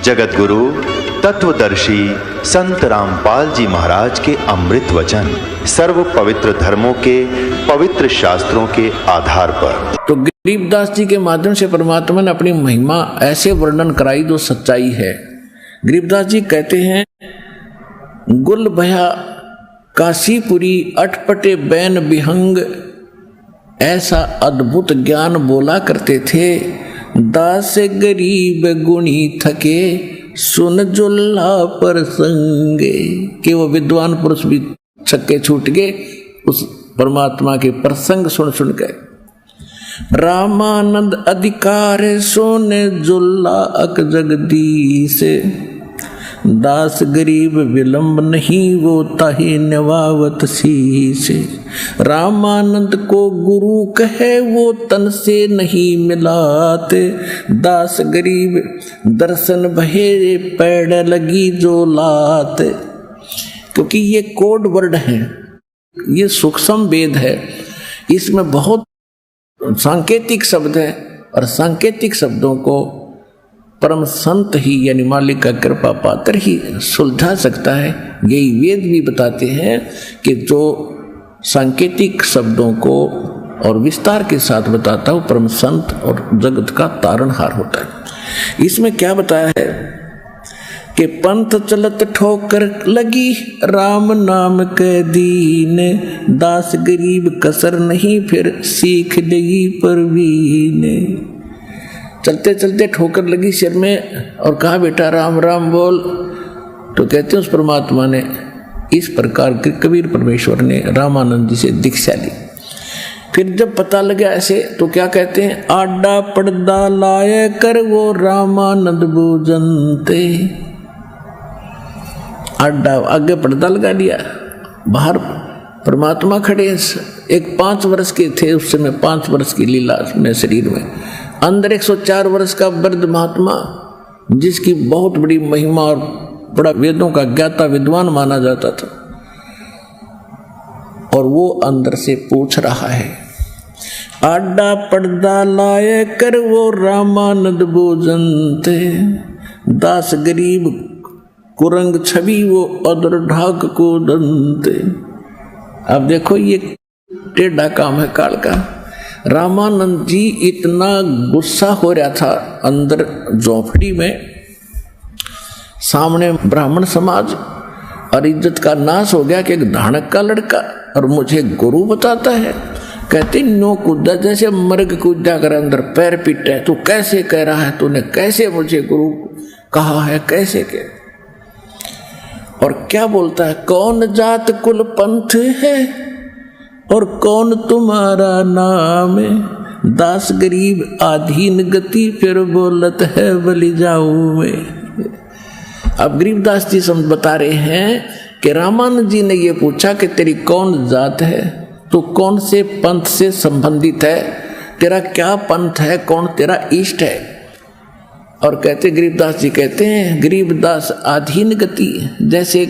जगत गुरु तत्वदर्शी संत रामपाल जी महाराज के अमृत वचन सर्व पवित्र धर्मों के पवित्र शास्त्रों के आधार पर। तो गरीबदास जी के माध्यम से परमात्मा ने अपनी महिमा ऐसे वर्णन कराई जो सच्चाई है। गरीबदास जी कहते हैं, गुल भया काशीपुरी अटपटे बैन विहंग, ऐसा अद्भुत ज्ञान बोला करते थे। दास गरीब गुणी थके सुन जुल्ला प्रसंगे, कि वो विद्वान पुरुष भी छक्के छूट गए उस परमात्मा के प्रसंग सुन सुन के। रामानंद अधिकार सोने जुल्ला अक जगदीश, दास गरीब विलंब नहीं वो ताहि निवावत शीश। रामानंद को गुरु कहे वो तन से नहीं मिलाते, दास गरीब दर्शन भये पैड़ लगी जो लात। क्योंकि ये कोड वर्ड है, ये सूक्ष्म वेद है, इसमें बहुत सांकेतिक शब्द है और सांकेतिक शब्दों को परम संत ही यानी मालिक का कृपा पात्र ही सुलझा सकता है। यही वेद भी बताते हैं कि जो सांकेतिक शब्दों को और विस्तार के साथ बताता है परम संत और जगत का तारणहार होता है। इसमें क्या बताया है कि पंथ चलत ठोकर लगी राम नाम के दीन, दास गरीब कसर नहीं फिर सीख लगी परवीन। चलते चलते ठोकर लगी सिर में और कहा बेटा राम राम बोल। तो कहते हैं उस परमात्मा ने इस प्रकार के कबीर परमेश्वर ने रामानंद जी से दीक्षा ली। फिर जब पता लगा ऐसे तो क्या कहते हैं, आडा पर्दा लाए कर वो रामानंद बूझनते। आडा आगे पर्दा लगा लिया, बाहर परमात्मा खड़े। एक 5 वर्ष के थे उस समय, 5 वर्ष की लीला में शरीर में, अंदर 104 वर्ष का वृद्ध महात्मा जिसकी बहुत बड़ी महिमा और बड़ा वेदों का ज्ञाता विद्वान माना जाता था, और वो अंदर से पूछ रहा है, आडा पर्दा लाए कर वो रामानंद भोजनते, दास गरीब कुरंग छवि वो अदर ढाक को दंते। अब देखो ये टेढ़ा काम है काल का। रामानंद जी इतना गुस्सा हो रहा था अंदर झोपड़ी में, सामने ब्राह्मण समाज और इज्जत का नाश हो गया कि एक धानक का लड़का और मुझे गुरु बताता है। कहते नो कूदा जैसे मर्ग कूदा कर अंदर पैर पीटे, तू कैसे कह रहा है, तूने कैसे मुझे गुरु कहा है, कैसे के। और क्या बोलता है, कौन जात कुल पंथ है और कौन तुम्हारा नाम है, दास गरीब आधीन गति फिर बोलत है बलि जाऊं मैं। अब गरीबदास जी समझ बता रहे हैं कि रामानंद जी ने ये पूछा कि तेरी कौन जात है, तू कौन से पंथ से संबंधित है, तेरा क्या पंथ है, कौन तेरा इष्ट है। और कहते गरीबदास जी कहते हैं, गरीबदास आधीन गति, जैसे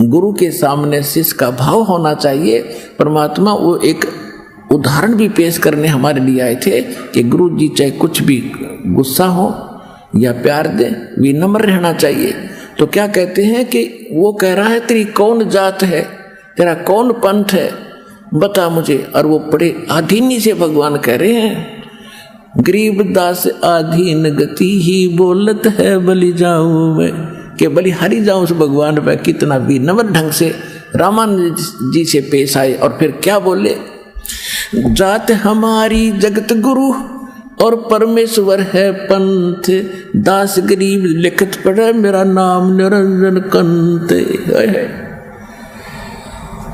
गुरु के सामने शिष्य का भाव होना चाहिए। परमात्मा वो एक उदाहरण भी पेश करने हमारे लिए आए थे कि गुरु जी चाहे कुछ भी गुस्सा हो या प्यार दे, विनम्र रहना चाहिए। तो क्या कहते हैं कि वो कह रहा है तेरी कौन जात है, तेरा कौन पंथ है, बता मुझे। और वो बड़े आधीनी से भगवान कह रहे हैं, गरीबदास आधीन गति ही बोलत है बलि जाऊं मैं, कि बलिहारी जाऊं उस भगवान पर। कितना विनम्र ढंग से रामानंद जी से पेश आए और फिर क्या बोले, जात हमारी जगत गुरु और परमेश्वर है पंथ, दास गरीब लिखत पढ़े मेरा नाम निरंजन कंत।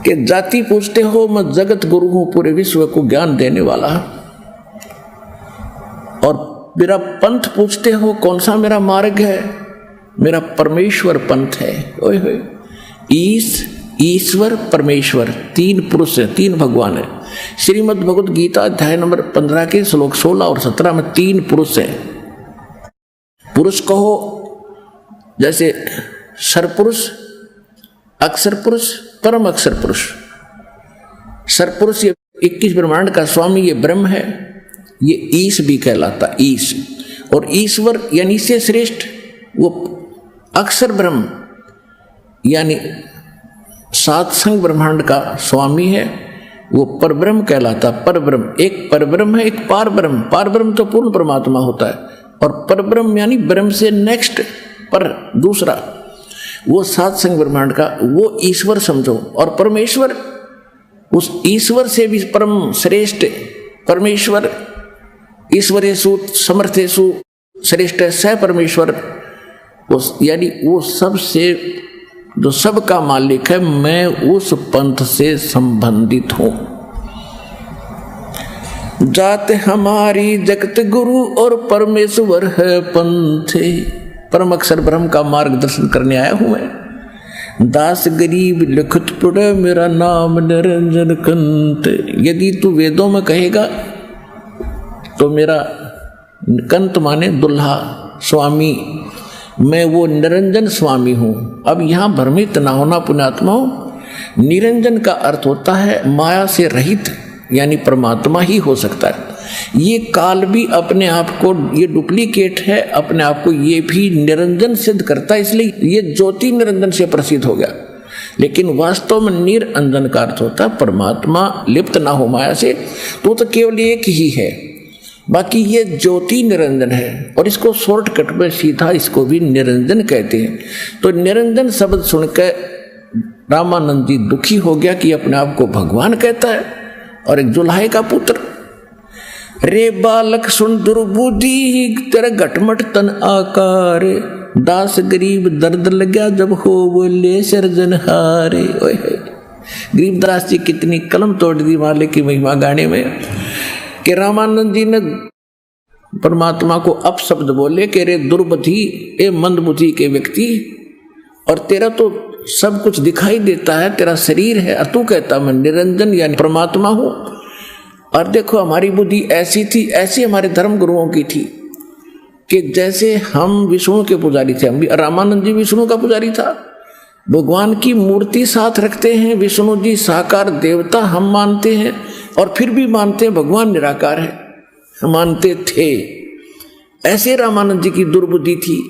कि जाति पूछते हो, मैं जगत गुरु हूं, पूरे विश्व को ज्ञान देने वाला। और मेरा पंथ पूछते हो, कौन सा मेरा मार्ग है, मेरा परमेश्वर पंथ है। ओए होए, ईश्वर परमेश्वर 3 पुरुष है, 3 भगवान है। श्रीमद् भगवद गीता अध्याय नंबर 15 के श्लोक 16 और 17 में 3 पुरुष है। पुरुष कहो जैसे सरपुरुष, अक्षर पुरुष, परम अक्षर पुरुष। सरपुरुष ये 21 ब्रह्मांड का स्वामी, ये ब्रह्म है, ये ईश भी कहलाता ईश। और ईश्वर यानी से श्रेष्ठ, वो अक्षर ब्रह्म यानी सात संग ब्रह्मांड का स्वामी है, वो परब्रह्म कहलाता। परब्रह्म एक परब्रह्म है, एक पार ब्रह्म। पार ब्रह्म तो पूर्ण परमात्मा होता है, और परब्रह्म यानी ब्रह्म से नेक्स्ट पर दूसरा, वो सात संग ब्रह्मांड का वो ईश्वर समझो। और परमेश्वर उस ईश्वर से भी परम श्रेष्ठ परमेश्वर, ईश्वरेषु समर्थेषु श्रेष्ठ स परमेश्वर, यानी वो सबसे जो सबका मालिक है, मैं उस पंथ से संबंधित हूं। जात हमारी जगत गुरु और परमेश्वर है पंथे। परम अक्षर ब्रह्म का मार्गदर्शन करने आया हूं मैं। दास गरीब लिखत पड़े मेरा नाम निरंजन कंत। यदि तू वेदों में कहेगा तो मेरा कंत माने दुल्हा स्वामी, मैं वो निरंजन स्वामी हूं। अब यहां भ्रमित ना होना पुण्यात्माओं। निरंजन का अर्थ होता है माया से रहित, यानी परमात्मा ही हो सकता है। ये काल भी अपने आप को, ये डुप्लीकेट है, अपने आप को ये भी निरंजन सिद्ध करता है, इसलिए ये ज्योति निरंजन से प्रसिद्ध हो गया। लेकिन वास्तव में निरंजन का अर्थ होता है परमात्मा लिप्त ना हो माया से, तो केवल एक ही है। बाकी ये ज्योति निरंजन है, और इसको शॉर्टकट में सीधा इसको भी निरंजन कहते हैं। तो निरंजन शब्द सुनकर रामानंद जी दुखी हो गया कि अपने आप को भगवान कहता है और एक जुल्हे का पुत्र। रे बालक सुन दुर्बुद्धि तेरा घटमट तन आकार, दास गरीब दर्द लगा जब हो बोले सर्जनहारे। गरीबदास जी कितनी कलम तोड़ दी मालिक की महिमा गाने में कि रामानंद जी ने परमात्मा को अपशब्द बोले कि रे दुर्बुद्धि, ए मंदबुद्धि के व्यक्ति, और तेरा तो सब कुछ दिखाई देता है, तेरा शरीर है, और तू कहता मैं निरंजन यानी परमात्मा हूं। और देखो हमारी बुद्धि ऐसी थी, ऐसी हमारे धर्म गुरुओं की थी कि जैसे हम विष्णु के पुजारी थे, हम भी, रामानंद जी विष्णु का पुजारी था। भगवान की मूर्ति साथ रखते हैं, विष्णु जी साकार देवता हम मानते हैं, और फिर भी मानते हैं भगवान निराकार है, मानते थे। ऐसे रामानंद जी की दुर्बुद्धि थी,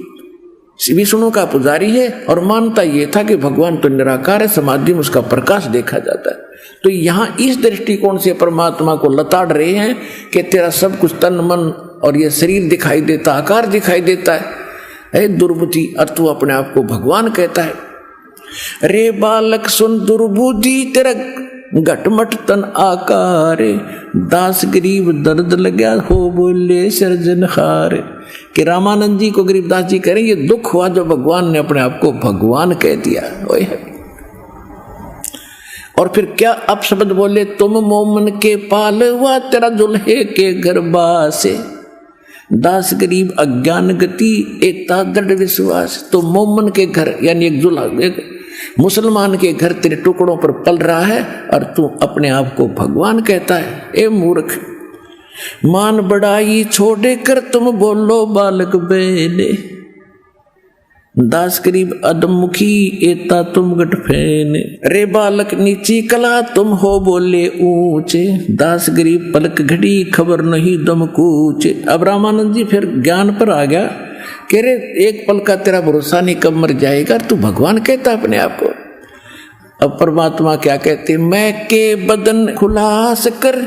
विष्णु का पुजारी है और मानता ये था कि भगवान तो निराकार है, समाधि में उसका प्रकाश देखा जाता है। तो यहाँ इस दृष्टिकोण से परमात्मा को लताड़ रहे हैं कि तेरा सब कुछ तन मन और ये शरीर दिखाई देता, आकार दिखाई देता है दुर्बुद्धि, और तू अपने आप को भगवान कहता है। रे बालक सुन दुर्बुद्धि तेरा घटमट तन आकार, दास गरीब दर्द लगा हो बोले सर्जनहार। कि रामानंद जी को गरीबदास जी कह रहे ये दुख हुआ जो भगवान ने अपने आप को भगवान कह दिया। और फिर क्या अपशब्द बोले, तुम मोमन के पालवा तेरा दुल्हे के गर्भा से, दास गरीब अज्ञान गति एता दृढ़ विश्वास। तो मोमन के घर यानी एक दुल्हा, एक मुसलमान के घर तेरे टुकड़ों पर पल रहा है और तू अपने आप को भगवान कहता है। ए मूर्ख, मान बड़ाई छोड़े कर तुम बोलो बालक बेले, दास गरीब अदमुखी एता तुम गट फेने। रे बालक नीची कला तुम हो बोले ऊंचे, दास गरीब पलक घड़ी खबर नहीं दम कूचे। अब रामानंद जी फिर ज्ञान पर आ गया कि रे एक पल का तेरा भरोसा नहीं, कब मर जाएगा, तू भगवान कहता अपने आप को। अब परमात्मा क्या कहते, मैं के बदन खुलास कर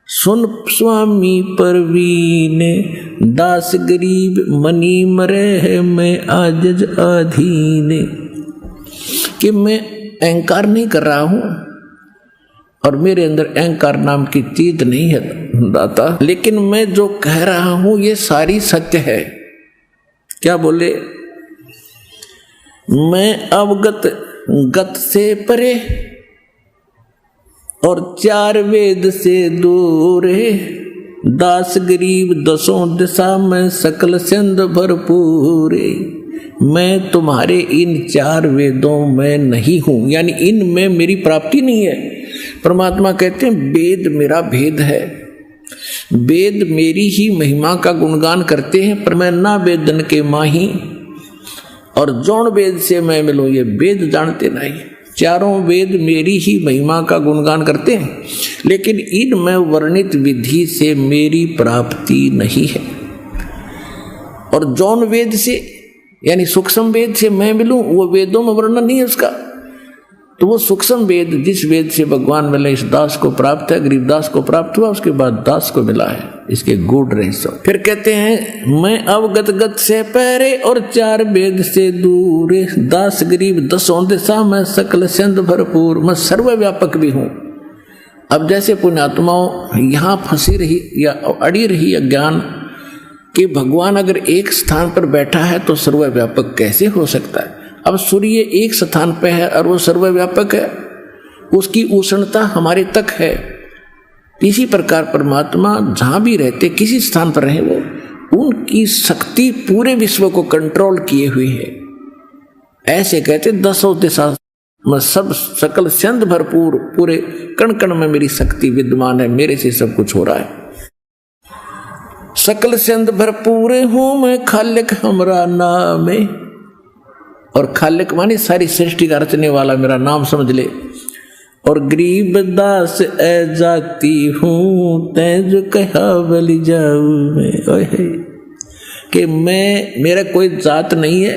सुन स्वामी परवीने, दास गरीब मनी मरे है मैं आजज अधीने। कि मैं अहंकार नहीं कर रहा हूं और मेरे अंदर अहंकार नाम की चीज नहीं है दाता, लेकिन मैं जो कह रहा हूं ये सारी सत्य है। क्या बोले, मैं अवगत गत से परे और चार वेद से दूर है, दास गरीब दसों दिशा में सकल सिंध भरपूर। मैं तुम्हारे इन चार वेदों में नहीं हूं, यानी इनमें मेरी प्राप्ति नहीं है। परमात्मा कहते हैं वेद मेरा भेद है, वेद मेरी ही महिमा का गुणगान करते हैं, पर मैं ना वेदन के माही और जौन वेद से मैं मिलूं ये वेद जानते नहीं। चारों वेद मेरी ही महिमा का गुणगान करते हैं, लेकिन इनमें वर्णित विधि से मेरी प्राप्ति नहीं है। और जौन वेद से यानी सूक्ष्म वेद से मैं मिलूं, वो वेदों में वर्णन नहीं है उसका। तो वो सूक्ष्म वेद, जिस वेद से भगवान मिले, इस दास को प्राप्त है, गरीबदास को प्राप्त हुआ, उसके बाद दास को मिला है, इसके गूढ़ रहस्य। फिर कहते हैं मैं अवगत गत से पहरे और 4 वेद से दूर, दास गरीब 10 दिशा में सकल सिंध भरपूर, मैं सर्वव्यापक भी हूं। अब जैसे पुण्यात्माओं यहाँ फंसी रही या अड़ी रही अज्ञान कि भगवान अगर एक स्थान पर बैठा है तो सर्वव्यापक कैसे हो सकता है। अब सूर्य एक स्थान पर है और वो सर्वव्यापक है, उसकी उष्णता हमारे तक है। इसी प्रकार परमात्मा जहां भी रहते, किसी स्थान पर रहे, वो उनकी शक्ति पूरे विश्व को कंट्रोल किए हुई है। ऐसे कहते 10 दिशा में सब सकल सिंध भरपूर, पूरे कण कण में मेरी शक्ति विद्यमान है, मेरे से सब कुछ हो रहा है। सकल सिंध भरपूर हूं मैं, खालिक हमरा नाम है। और खालिक मानी सारी सृष्टि का रचने वाला मेरा नाम समझ ले। और गरीब दास ए जाती हूं, तेज कहा बलि जाऊं मैं, कि मैं, मेरा कोई जात नहीं है।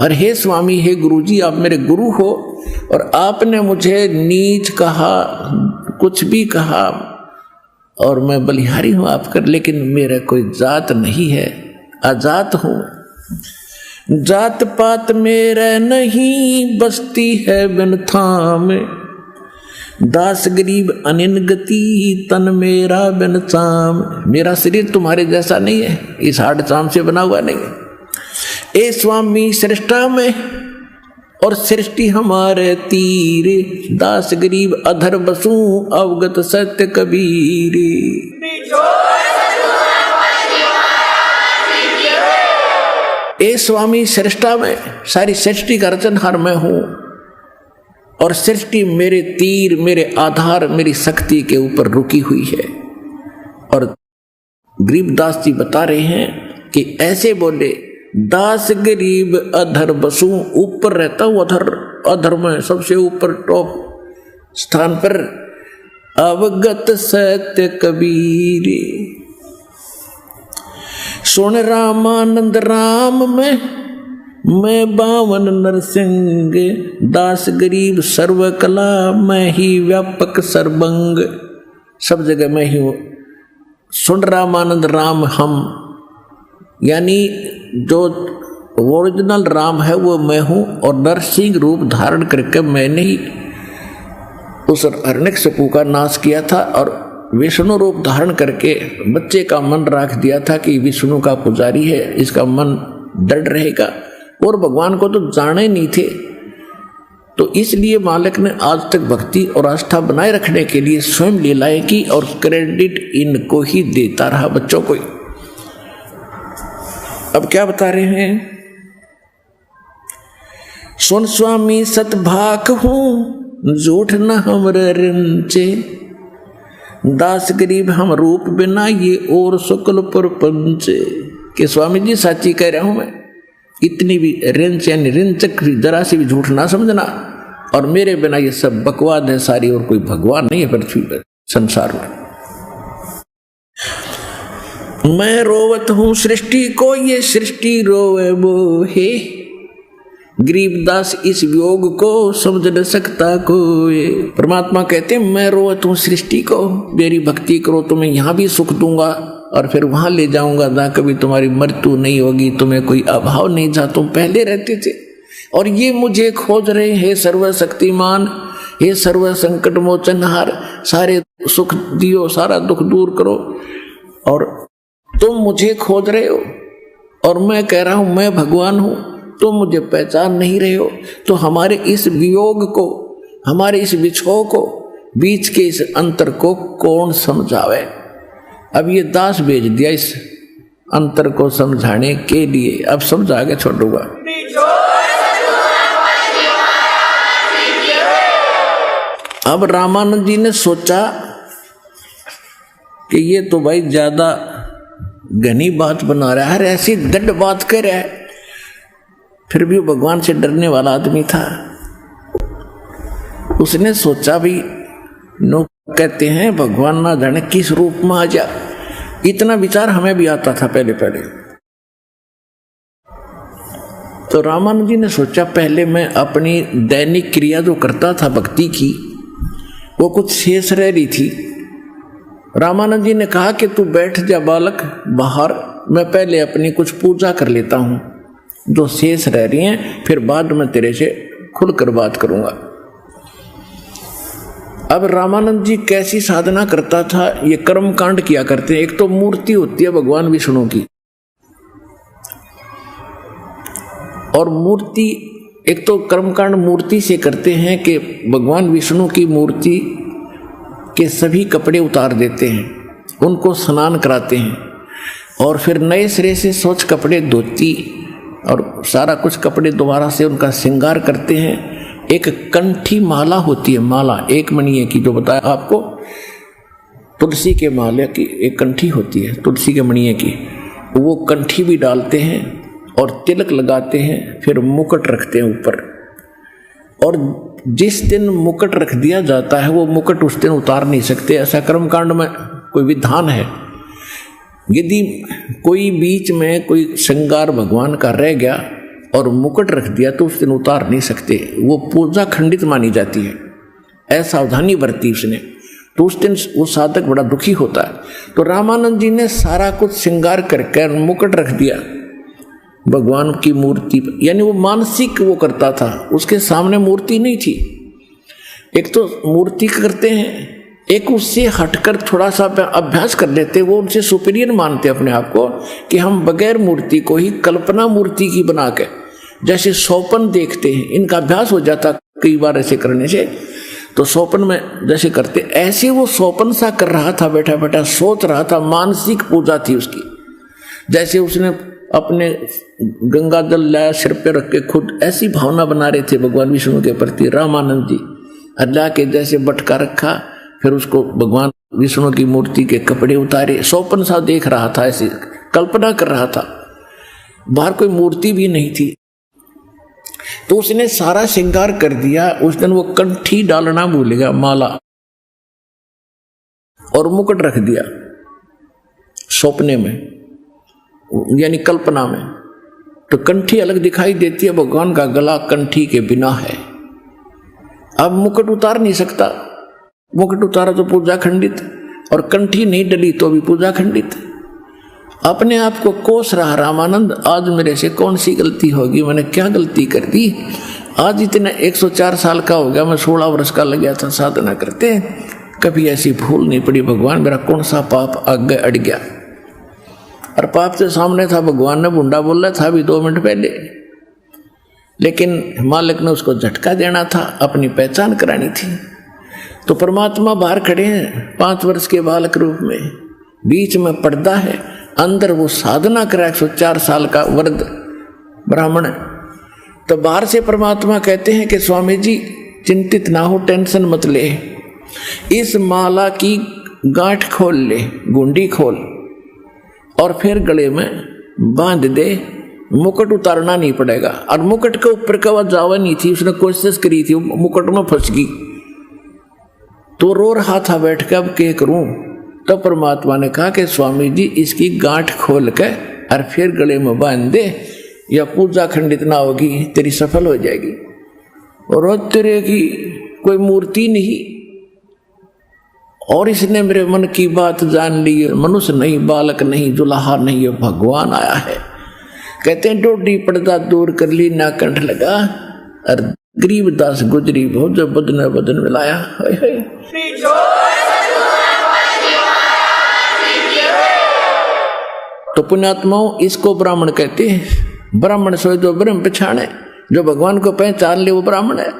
और हे स्वामी, हे गुरुजी, आप मेरे गुरु हो और आपने मुझे नीच कहा, कुछ भी कहा, और मैं बलिहारी हूं आपका, लेकिन मेरा कोई जात नहीं है, आजात हूं। जात पात मेरा नहीं, बसती है बिन थाम, दास गरीब अनिन गति, तन मेरा बिन चाम। मेरा शरीर तुम्हारे जैसा नहीं है, इस हाड़ चाम से बना हुआ नहीं है। ए स्वामी सृष्टा में और सृष्टि हमारे तीर, दास गरीब अधर बसू, अवगत सत्य कबीर। ए स्वामी सृष्टा में, सारी सृष्टि का रचनहार मैं हूं, और सृष्टि मेरे तीर, मेरे आधार, मेरी शक्ति के ऊपर रुकी हुई है। और गरीबदास जी बता रहे हैं कि ऐसे बोले, दास गरीब अधर बसू, ऊपर रहता हूं, अधर में सबसे ऊपर टॉप स्थान पर, अवगत सत्य कबीर। सुन रामानंद राम में, मैं बावन नरसिंह, दास गरीब सर्व कला, मैं ही व्यापक सर्वंग। सब जगह मैं ही हूं। सुन रामानंद राम हम, यानी जो ओरिजिनल राम है वो मैं हूं, और नरसिंह रूप धारण करके मैंने ही उस हिरण्यकशिपु का नाश किया था, और विष्णु रूप धारण करके बच्चे का मन रख दिया था कि विष्णु का पुजारी है, इसका मन डर रहेगा। और भगवान को तो जाने ही नहीं थे, तो इसलिए मालिक ने आज तक भक्ति और आस्था बनाए रखने के लिए स्वयं लीलाएं की, और क्रेडिट इनको ही देता रहा, बच्चों को ही। अब क्या बता रहे हैं, सुन स्वामी सतभाक हूं, झूठ न हमरे रिंचे, दास गरीब हम रूप बिना, ये और शुक्ल प्रपंच। के स्वामी जी सच्ची कह रहा हूं मैं, इतनी भी रिंच यानी रिंचक जरा से भी झूठ ना समझना, और मेरे बिना ये सब बकवाद है सारी, और कोई भगवान नहीं है पृथ्वी पर, संसार में। मैं रोवत हूं सृष्टि को, ये सृष्टि रोवे मोहे, गरीबदास इस योग को समझ न सकता कोई। परमात्मा कहते हैं मैं रोवत हूं सृष्टि को, मेरी भक्ति करो, तुम्हें यहां भी सुख दूंगा और फिर वहां ले जाऊंगा, जहां कभी तुम्हारी मृत्यु नहीं होगी, तुम्हें कोई अभाव नहीं, जहां तुम पहले रहते थे। और ये मुझे खोज रहे हैं, सर्वशक्तिमान, हे सर्व संकट मोचनहार, सारे सुख दियो, सारा दुख दूर करो, और तुम मुझे खोज रहे हो, और मैं कह रहा हूं मैं भगवान हूं, तुम मुझे पहचान नहीं रहे हो। तो हमारे इस वियोग को, हमारे इस विछोह को, बीच के इस अंतर को कौन समझावे। अब ये दास भेज दिया इस अंतर को समझाने के लिए, अब समझा के छोड़ूंगा। अब रामानंद जी ने सोचा कि ये तो भाई ज्यादा घनी बात बना रहा है, ऐसी दंड बात कह रहा है। फिर भी वो भगवान से डरने वाला आदमी था। उसने सोचा भी, नो कहते हैं भगवान ना जाने किस रूप में आ जा। इतना विचार हमें भी आता था पहले पहले। तो रामानंद जी ने सोचा पहले मैं अपनी दैनिक क्रिया जो करता था भक्ति की वो कुछ शेष रह रही थी। रामानंद जी ने कहा कि तू बैठ जा बालक बाहर, मैं पहले अपनी कुछ पूजा कर लेता हूँ जो शेष रह रही हैं, फिर बाद में तेरे से खुलकर बात करूँगा। अब रामानंद जी कैसी साधना करता था, ये कर्म कांड किया करते हैं। एक तो मूर्ति होती है भगवान विष्णु की, और मूर्ति एक तो कर्मकांड मूर्ति से करते हैं कि भगवान विष्णु की मूर्ति के सभी कपड़े उतार देते हैं, उनको स्नान कराते हैं, और फिर नए सिरे से स्वच्छ कपड़े धोती और सारा कुछ कपड़े दोबारा से उनका श्रृंगार करते हैं। एक कंठी माला होती है, माला एक मणिये की, जो बताया आपको, तुलसी के माले की एक कंठी होती है, तुलसी के मणिये की, वो कंठी भी डालते हैं और तिलक लगाते हैं, फिर मुकुट रखते हैं ऊपर। और जिस दिन मुकुट रख दिया जाता है वो मुकुट उस दिन उतार नहीं सकते, ऐसा कर्मकांड में कोई विधान है। यदि कोई बीच में कोई श्रृंगार भगवान का रह गया और मुकुट रख दिया तो उस दिन उतार नहीं सकते, वो पूजा खंडित मानी जाती है। ऐसा सावधानी बरती उसने, तो उस दिन वो साधक बड़ा दुखी होता है। तो रामानंद जी ने सारा कुछ श्रृंगार करके मुकुट रख दिया भगवान की मूर्ति, यानी वो मानसिक वो करता था, उसके सामने मूर्ति नहीं थी। एक तो मूर्ति करते हैं, एक उससे हटकर थोड़ा सा अभ्यास कर लेते, वो उनसे सुपीरियर मानते अपने आप को कि हम बगैर मूर्ति को ही कल्पना मूर्ति की बना के, जैसे स्वप्न देखते हैं, इनका अभ्यास हो जाता कई बार ऐसे करने से। तो स्वप्न में जैसे करते, ऐसे वो स्वप्न सा कर रहा था, बैठा बैठा सोच रहा था, मानसिक पूजा थी उसकी। जैसे उसने अपने गंगा जल लाया सिर पे रख के खुद ऐसी भावना बना रहे थे भगवान विष्णु के प्रति रामानंद जी। अल्लाह के जैसे बटका रखा, फिर उसको भगवान विष्णु की मूर्ति के कपड़े उतारे, स्वप्न सा देख रहा था, ऐसी कल्पना कर रहा था, बाहर कोई मूर्ति भी नहीं थी। तो उसने सारा श्रृंगार कर दिया। उस दिन वो कंठी डालना भूल गया, माला और मुकुट रख दिया सपने में, यानी कल्पना में। तो कंठी अलग दिखाई देती है, भगवान का गला कंठी के बिना है। अब मुकुट उतार नहीं सकता, मुकुट उतारा तो पूजा खंडित, और कंठी नहीं डली तो भी पूजा खंडित। अपने आप को कोस रहा रामानंद, आज मेरे से कौन सी गलती होगी, मैंने क्या गलती कर दी। आज इतना 104 साल का हो गया, मैं 16 वर्ष का लग गया था साधना करते, कभी ऐसी भूल नहीं पड़ी। भगवान मेरा कौन सा पाप आगे अड़ गया। और पाप से सामने था, भगवान ने बुंडा बोला था अभी 2 मिनट पहले, लेकिन मालिक ने उसको झटका देना था, अपनी पहचान करानी थी। तो परमात्मा बाहर खड़े हैं 5 वर्ष के बालक रूप में, बीच में पर्दा है, अंदर वो साधना करा 104 साल का वृद्ध ब्राह्मण। तो बाहर से परमात्मा कहते हैं कि स्वामी जी चिंतित ना हो, टेंशन मत ले, इस माला की गांठ खोल ले, गुंडी खोल, और फिर गले में बांध दे, मुकुट उतारना नहीं पड़ेगा। और मुकुट के ऊपर का जावा नहीं थी, उसने कोशिश करी थी, मुकुट में फंस गई, तो रो रहा था बैठ के, अब क्या करूं। तो परमात्मा ने कहा कि स्वामी जी इसकी गांठ खोल के और फिर गले में बांध दे, या पूजा खंडित ना होगी, तेरी सफल हो जाएगी। और तेरे की कोई मूर्ति नहीं, और इसने मेरे मन की बात जान ली, मनुष्य नहीं, बालक नहीं, जुलाहा नहीं, ये भगवान आया है। कहते हैं डोडी पर्दा दूर कर ली, ना कंठ लगा, और गरीबदास गुजरी बहुत, जो बदन बदन मिलाया। तो पुण्यात्माओं, इसको ब्राह्मण कहते हैं। ब्राह्मण सोए जो ब्रह्म पहचाने, जो भगवान को पहचान ले वो ब्राह्मण है।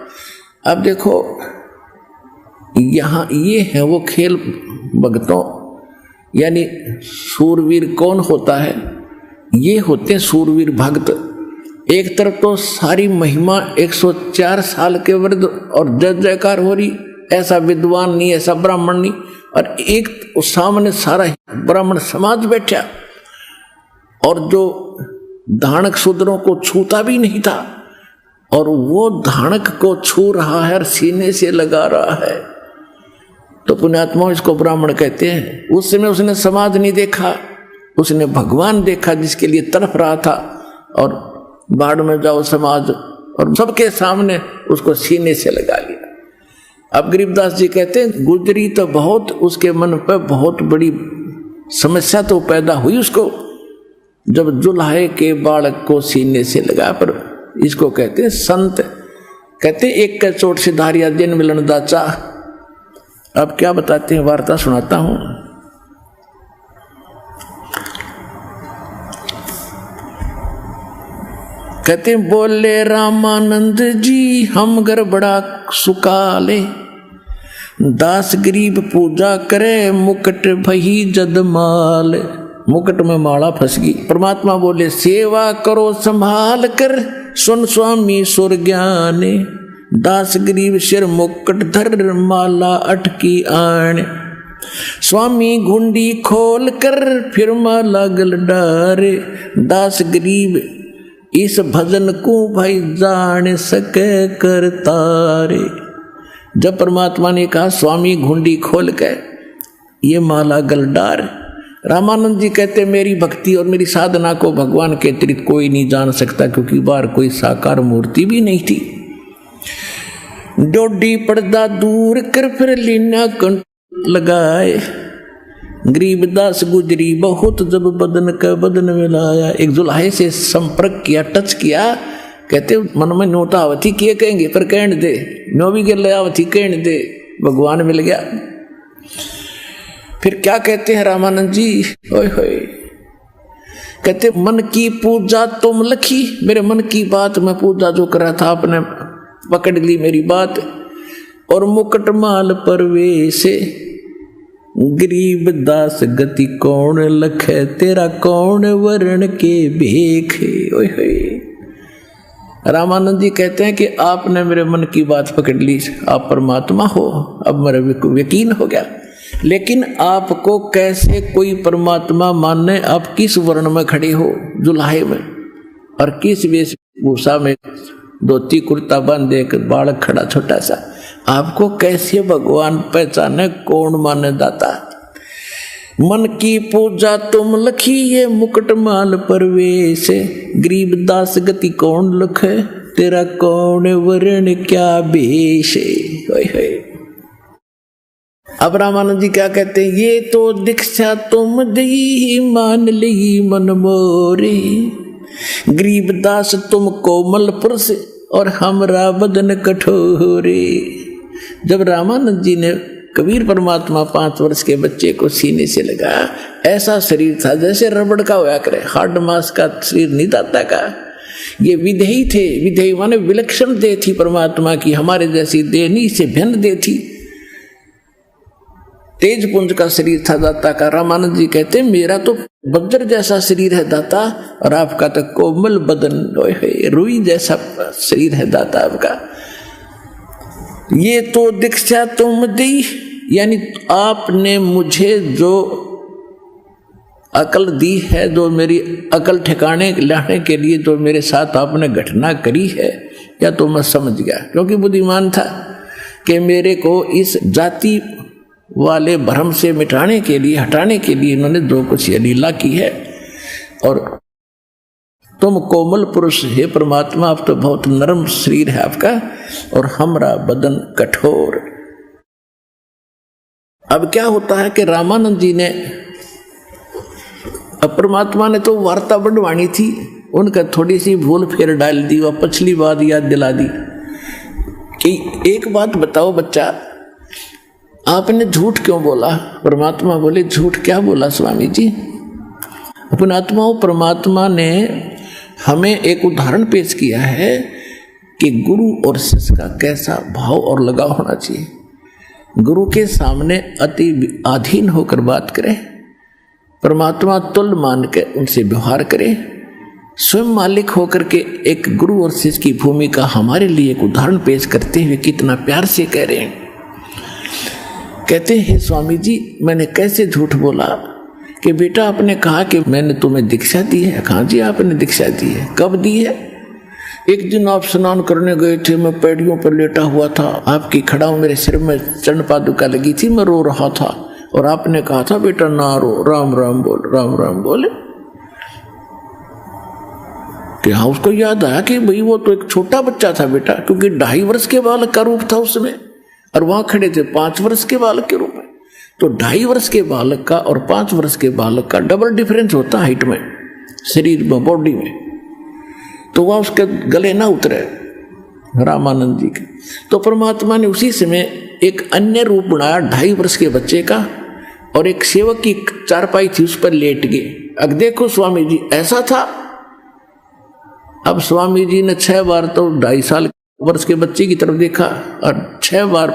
अब देखो यहाँ ये है वो खेल भक्तों, यानी सूरवीर कौन होता है, ये होते हैं सूरवीर भक्त। एक तरफ तो सारी महिमा 104 साल के वृद्ध और जय जयकार हो रही, ऐसा विद्वान नहीं, ऐसा ब्राह्मण नहीं, और एक सामने सारा ब्राह्मण समाज बैठा, और जो धानक शूद्रों को छूता भी नहीं था, और वो धानक को छू रहा है और सीने से लगा रहा है। तो पुण्यात्मा इसको ब्राह्मण कहते हैं। उस समय उसने समाज नहीं देखा, उसने भगवान देखा जिसके लिए तड़प रहा था, और बाढ़ में जाओ समाज, और सबके सामने उसको सीने से लगा लिया। अब गरीबदास जी कहते हैं गुजरी तो बहुत, उसके मन पर बहुत बड़ी समस्या तो पैदा हुई उसको, जब जुल्हे के बालक को सीने से लगा। पर इसको कहते हैं संत, कहते एक का चोट से धारिया दिन मिलन दाचा। अब क्या बताते हैं, वार्ता सुनाता हूं। कहते बोले रामानंद जी हम घर बड़ा सुकाले, दास गरीब पूजा करे मुकुट भई जदमाल। मुकुट में माला फंस गई। परमात्मा बोले सेवा करो संभाल कर, सुन स्वामी सुर ज्ञाने। दास गरीब सिर मुकुट धर माला अटकी आण। स्वामी घुंडी खोल कर फिर माला गल डारे। दास गरीब इस भजन को भाई जान सके कर तारे। जब परमात्मा ने कहा स्वामी घुंडी खोल के ये माला गल डार, रामानंद जी कहते मेरी भक्ति और मेरी साधना को भगवान के अतिरिक्त कोई नहीं जान सकता, क्योंकि बाहर कोई साकार मूर्ति भी नहीं थी। डोडी पर्दा दूर कर फिर लीना कंठ लगाए। गरीबदास गुजरी बहुत जब बदन का बदन मिलाया। एक जुल्हे से संपर्क किया, टच किया। कहते मन में नोटा आवती किए कहेंगे, पर कहने दे नो भी गिर आवती कहने दे, भगवान मिल गया। फिर क्या कहते हैं रामानंद जी, ओए होए, कहते मन की पूजा तुम लखी। मेरे मन की बात में पूजा जो करा था आपने पकड़ ली मेरी बात। और मुकुट माल परवेशे, गरीब दास गति कौन लखे, तेरा कौन वर्ण के भेखे। ओए होए, रामानंद जी कहते हैं कि आपने मेरे मन की बात पकड़ ली, आप परमात्मा हो। अब मेरा यकीन हो गया। लेकिन आपको कैसे कोई परमात्मा माने? आप किस वर्ण में खड़े हो जुल्हे में, और किस वेशभूषा में, धोती कुर्ता बांधे एक बालक खड़ा छोटा सा, आपको कैसे भगवान पहचाने, कौन माने दाता? मन की पूजा तुम लखी ये मुकुट माल परवेश। गरीब दास गति कौन लखे, तेरा कौन वर्ण क्या भेष। अब रामानंद जी क्या कहते हैं, ये तो दीक्षा तुम दी मान ली मन मोरे। गरीब दास तुम कोमल पुरुष और हमरा बदन कठोरे। जब रामानंद जी ने कबीर परमात्मा 5 वर्ष के बच्चे को सीने से लगाया, ऐसा शरीर था जैसे रबड़ का होया करे, हार्ड मास का शरीर नहीं दाता का। ये विधेयी थे, विधेयी माने विलक्षण देह थी परमात्मा की, हमारे जैसी देह नहीं, से भिन्न देह थी। तेज पुंज का शरीर था दाता का। रामानंद जी कहते मेरा तो वज्र जैसा शरीर है दाता, और आपका तो कोमल बदन रुई जैसा शरीर है दाता आपका। ये तो दीक्षा तुम दी, यानी आपने मुझे जो अकल दी है, जो मेरी अकल ठिकाने लाने के लिए जो मेरे साथ आपने घटना करी है, या तो मैं समझ गया, क्योंकि बुद्धिमान था कि मेरे को इस जाति वाले भ्रम से मिटाने के लिए, हटाने के लिए इन्होंने जो कुछ ये लीला की है। और तुम कोमल पुरुष हे परमात्मा, आप तो बहुत नरम शरीर है आपका, और हमरा बदन कठोर। अब क्या होता है कि रामानंद जी ने, अब परमात्मा ने तो वार्ता बढ़वानी थी, उनका थोड़ी सी भूल फेर डाल दी, वह पिछली बात याद दिला दी कि एक बात बताओ बच्चा, आपने झूठ क्यों बोला? परमात्मा बोले झूठ क्या बोला स्वामी जी? परमात्मा ने हमें एक उदाहरण पेश किया है कि गुरु और शिष्य का कैसा भाव और लगाव होना चाहिए। गुरु के सामने अति अधीन होकर बात करें, परमात्मा तुल्य मान के उनसे व्यवहार करें, स्वयं मालिक होकर के एक गुरु और शिष्य की भूमिका हमारे लिए एक उदाहरण पेश करते हुए कितना प्यार से कह रहे हैं। कहते हैं स्वामी जी मैंने कैसे झूठ बोला कि बेटा आपने कहा कि मैंने तुम्हें दीक्षा दी है। कहाँ जी आपने दीक्षा दी है? कब दी है? एक दिन आप स्नान करने गए थे, मैं पैड़ियों पर लेटा हुआ था, आपकी खड़ाऊ मेरे सिर में चरण पादुका लगी थी, मैं रो रहा था, और आपने कहा था बेटा ना रो, राम राम बोल, राम राम बोले। कि हाँ, उसको याद आया कि भाई वो तो एक छोटा बच्चा था बेटा, क्योंकि 2.5 वर्ष के बालक का रूप था उसमें, और वहां खड़े थे 5 वर्ष के बालक के रूप में। तो 2.5 वर्ष के बालक का और 5 वर्ष के बालक का डबल डिफरेंस होता है हाइट में, शरीर में, बॉडी में। तो वह उसके गले ना उतरे रामानंद जी के। तो परमात्मा ने उसी समय एक अन्य रूप बनाया 2.5 वर्ष के बच्चे का, और एक सेवक की चारपाई थी, उस पर लेट गए। अब देखो स्वामी जी, ऐसा था। अब स्वामी जी ने 6 बार तो 2.5 वर्ष के बच्चे की तरफ देखा, और 6 बार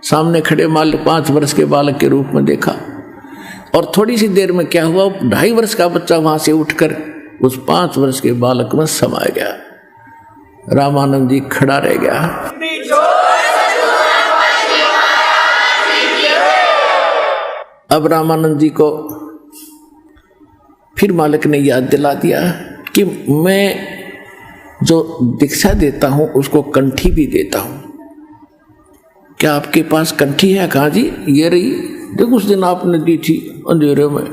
सामने खड़े 5 वर्ष के बालक के रूप में देखा। और थोड़ी सी देर में क्या हुआ, 2.5 वर्ष का बच्चा वहां से उठकर उस 5 वर्ष के बालक में समा गया। रामानंद जी खड़ा रह गया। अब रामानंद जी को फिर मालिक ने याद दिला दिया कि मैं जो दीक्षा देता हूं उसको कंठी भी देता हूं। क्या आपके पास कंठी है? कहा जी ये रही, देखो उस दिन आपने दी थी अंधेरे में,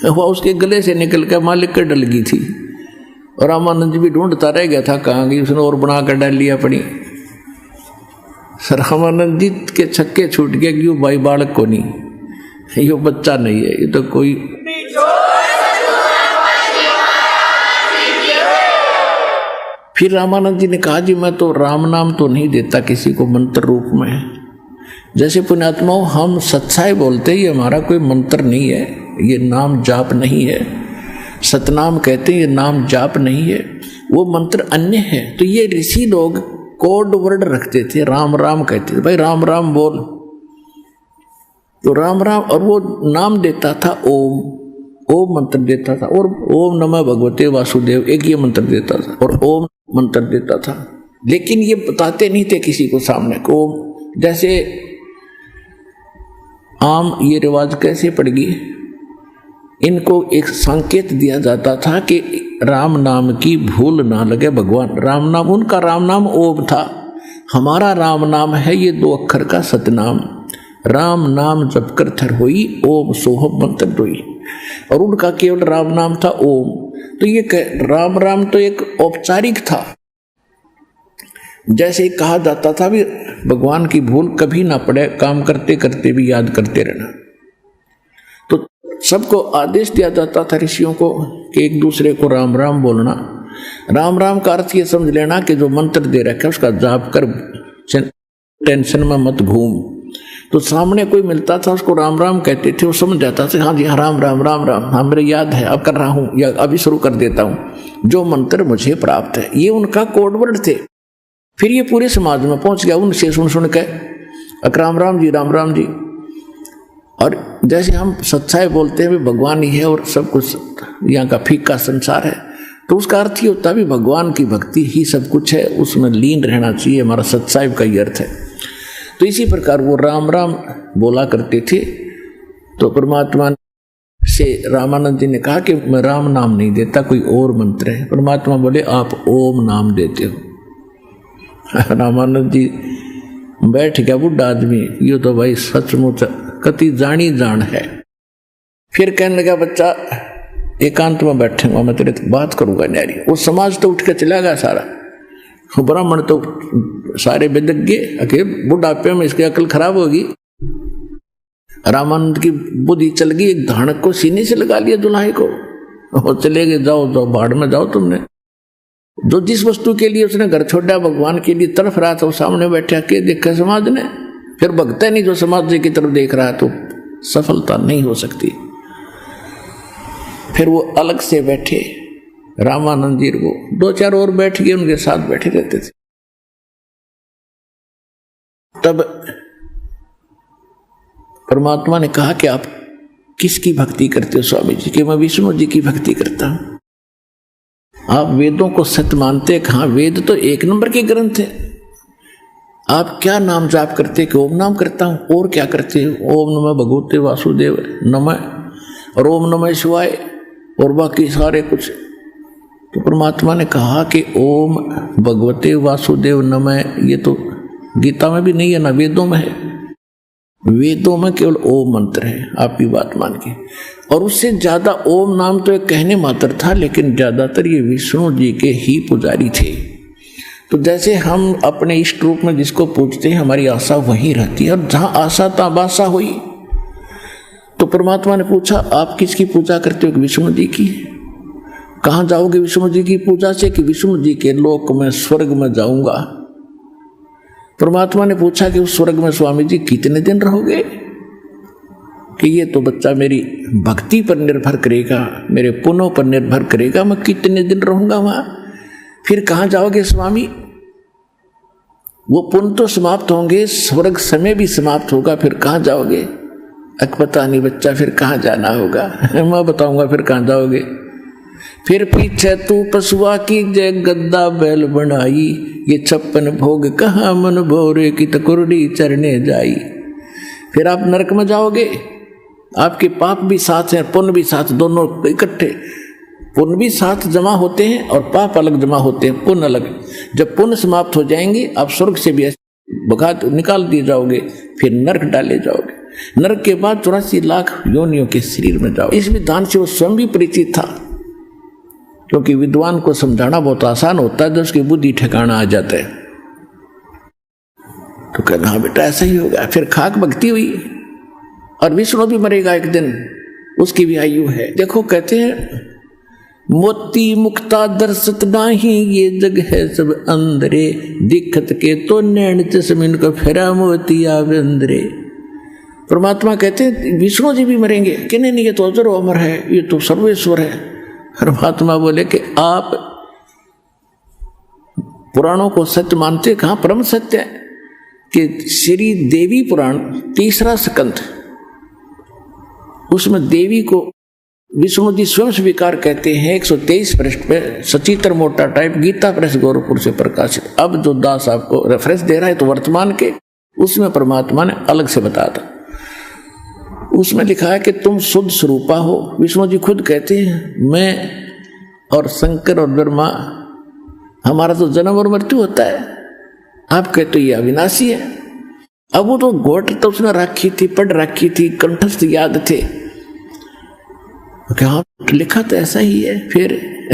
वह उसके गले से निकल कर मालिक के डल गई थी। और रामानंद जी भी ढूंढता रह गया था, कहाँ गई, उसने और बना कर डाल लिया अपनी। रामानंद जी के छक्के छूट गए कि वो भाई बालक को नहीं, ये बच्चा नहीं है, ये तो कोई। फिर रामानंद जी ने कहा जी मैं तो राम नाम तो नहीं देता किसी को मंत्र रूप में। जैसे पुण्यात्माओं हम सच्चाई बोलते, ये हमारा कोई मंत्र नहीं है, ये नाम जाप नहीं है। सतनाम कहते हैं, ये नाम जाप नहीं है, वो मंत्र अन्य है। तो ये ऋषि लोग कोड वर्ड रखते थे, राम राम कहते थे, भाई राम राम बोल। तो राम राम, और वो नाम देता था ओम, ओम मंत्र देता था, और ओम नमः भगवते वासुदेव एक ये मंत्र देता था, और ओम मंत्र देता था। लेकिन ये बताते नहीं थे किसी को सामने को। जैसे आम ये रिवाज कैसे पड़ गई, इनको एक संकेत दिया जाता था कि राम नाम की भूल ना लगे भगवान। राम नाम, उनका राम नाम ओम था, हमारा राम नाम है ये 2 अक्षर का सतनाम। राम नाम जप कर थर होई, ओम सोहम मंत्र दोई। और उनका केवल राम नाम था ओम। तो ये राम राम तो एक औपचारिक था। जैसे कहा जाता था भी भगवान की भूल कभी ना पड़े, काम करते करते भी याद करते रहना। तो सबको आदेश दिया जाता था ऋषियों को कि एक दूसरे को राम राम बोलना। राम राम का अर्थ ये समझ लेना कि जो मंत्र दे रखा है उसका जाप कर, टेंशन में मत घूम। तो सामने कोई मिलता था उसको राम राम कहते थे, वो समझ जाता था हाँ जी हाँ राम राम राम राम, हाँ मेरे याद है, अब कर रहा हूँ या अभी शुरू कर देता हूँ जो मंत्र मुझे प्राप्त है। ये उनका कोड वर्ड थे। फिर ये पूरे समाज में पहुंच गया, उनसे सुन के राम राम जी, राम राम जी। और जैसे हम सच्चाई बोलते हैं भी भगवान ही है और सब कुछ यहाँ का फीका संसार है, तो उसका अर्थ ही होता है भी भगवान की भक्ति ही सब कुछ है, उसमें लीन रहना चाहिए, हमारा सच्चाई का ही अर्थ है। तो इसी प्रकार वो राम राम बोला करते थे। तो परमात्मा से रामानंद जी ने कहा कि मैं राम नाम नहीं देता, कोई और मंत्र है। परमात्मा बोले आप ओम नाम देते हो। रामानंद जी बैठ गया, बुढ़ा आदमी, ये तो भाई सचमुच कति जानी जान है। फिर कहने लगा बच्चा एकांत में बैठूंगा, मैं तेरे बात करूंगा न्यारी। वो समाज तो उठ के चला गया सारा, ब्राह्मण तो सारे बेदग्गे, बुढ़ापे में इसकी अकल खराब होगी। रामानंद की बुद्धि चल गई, एक धानक को सीने से लगा लिया दुल्हाई को, और चले गए, जाओ जाओ बाढ़ में जाओ। तुमने जो जिस वस्तु के लिए उसने घर छोड़ा भगवान के लिए तड़फ रहा था, वो सामने बैठा के देखा समाज ने, फिर भगता नहीं जो समाज की तरफ देख रहा है तो सफलता नहीं हो सकती। फिर वो अलग से बैठे, रामानंद जी को 2-4 और बैठ गए, उनके साथ बैठे रहते थे। तब परमात्मा ने कहा कि आप किसकी भक्ति करते हो स्वामी जी? कि मैं विष्णु जी की भक्ति करता हूं। आप वेदों को सत्य मानते? हाँ, वेद तो 1 नंबर के ग्रंथ है। आप क्या नाम जाप करते? कि ओम नाम करता हूं। और क्या करते हो? ओम नमः भगवते वासुदेव नमः, और ओम नमः शिवाय, और बाकी सारे कुछ। तो परमात्मा ने कहा कि ओम भगवते वासुदेव नमः, ये तो गीता में भी नहीं है ना वेदों में है। वेदों में केवल ओम मंत्र है, आपकी बात मान के। और उससे ज्यादा ओम नाम तो एक कहने मात्र था, लेकिन ज्यादातर ये विष्णु जी के ही पुजारी थे। तो जैसे हम अपने इष्ट रूप में जिसको पूजते हैं, हमारी आशा वहीं रहती है, और जहां आशा तहां बासा हुई। तो परमात्मा ने पूछा, आप किसकी पूजा करते हो? विष्णु जी की। कहाँ जाओगे विष्णु जी की पूजा से? कि विष्णु जी के लोक में, स्वर्ग में जाऊंगा। परमात्मा ने पूछा कि उस स्वर्ग में स्वामी जी कितने दिन रहोगे? कि ये तो बच्चा मेरी भक्ति पर निर्भर करेगा, मेरे पुण्यों पर निर्भर करेगा, मैं कितने दिन रहूंगा वहां। फिर कहाँ जाओगे स्वामी? वो पुण्य तो समाप्त होंगे, स्वर्ग समय भी समाप्त होगा, फिर कहाँ जाओगे? पता नहीं बच्चा, फिर कहाँ जाना होगा। मैं बताऊंगा फिर कहाँ जाओगे। फिर पीछे तू पशुआ की जय गद्दा बैल बनाई, ये 56 भोग कहाँ मन भोरे की तकुरड़ी चरने जाई। फिर आप नरक में जाओगे, आपके पाप भी साथ हैं, पुण्य भी साथ, दोनों इकट्ठे। पुण्य भी साथ जमा होते हैं और पाप अलग जमा होते हैं, पुण्य अलग। जब पुण्य समाप्त हो जाएंगे, आप स्वर्ग से भी भगा निकाल दिए जाओगे, फिर नरक डाले जाओगे। नरक के बाद 84 लाख योनियों के शरीर में जाओ। इस विधान से वो स्वयं भी परिचित था, क्योंकि विद्वान को समझाना बहुत आसान होता है जब उसकी बुद्धि ठिकाना आ जाता है। तो कहना हाँ बेटा ऐसा ही होगा। फिर खाक भक्ति हुई, और विष्णु भी मरेगा एक दिन, उसकी भी आयु है। देखो कहते हैं, मोती मुक्ता दर्शत नाही, ये जग है सब अंदरे, दिखत के तो नैन चश्मिन को फेरा मोती आवे अंदरे। परमात्मा कहते हैं विष्णु जी भी मरेंगे। कि नहीं, ये तो अजर अमर है, ये तो सर्वेश्वर है। परमात्मा बोले कि आप पुराणों को सत्य मानते, कहाँ परम सत्य है। कि श्री देवी पुराण 3रा स्कंध, उसमें देवी को विष्णु जी स्वयं स्वीकार कहते हैं। 123 पृष्ठ पे सचित्र मोटा टाइप गीता प्रेस गोरखपुर से प्रकाशित। अब जो दास आपको रेफरेंस दे रहा है तो वर्तमान के, उसमें परमात्मा ने अलग से बताया था। उसमें लिखा है कि तुम शुद्ध स्वरूपा हो। विष्णु जी खुद कहते हैं, मैं और शंकर और ब्रह्मा, हमारा तो जन्म और मृत्यु होता है, आप कहते ये अविनाशी है। अब वो तो घोट तो उसने रखी थी, पढ़ रखी थी, कंठस्थ याद थे। क्या लिखा तो ऐसा ही है। फिर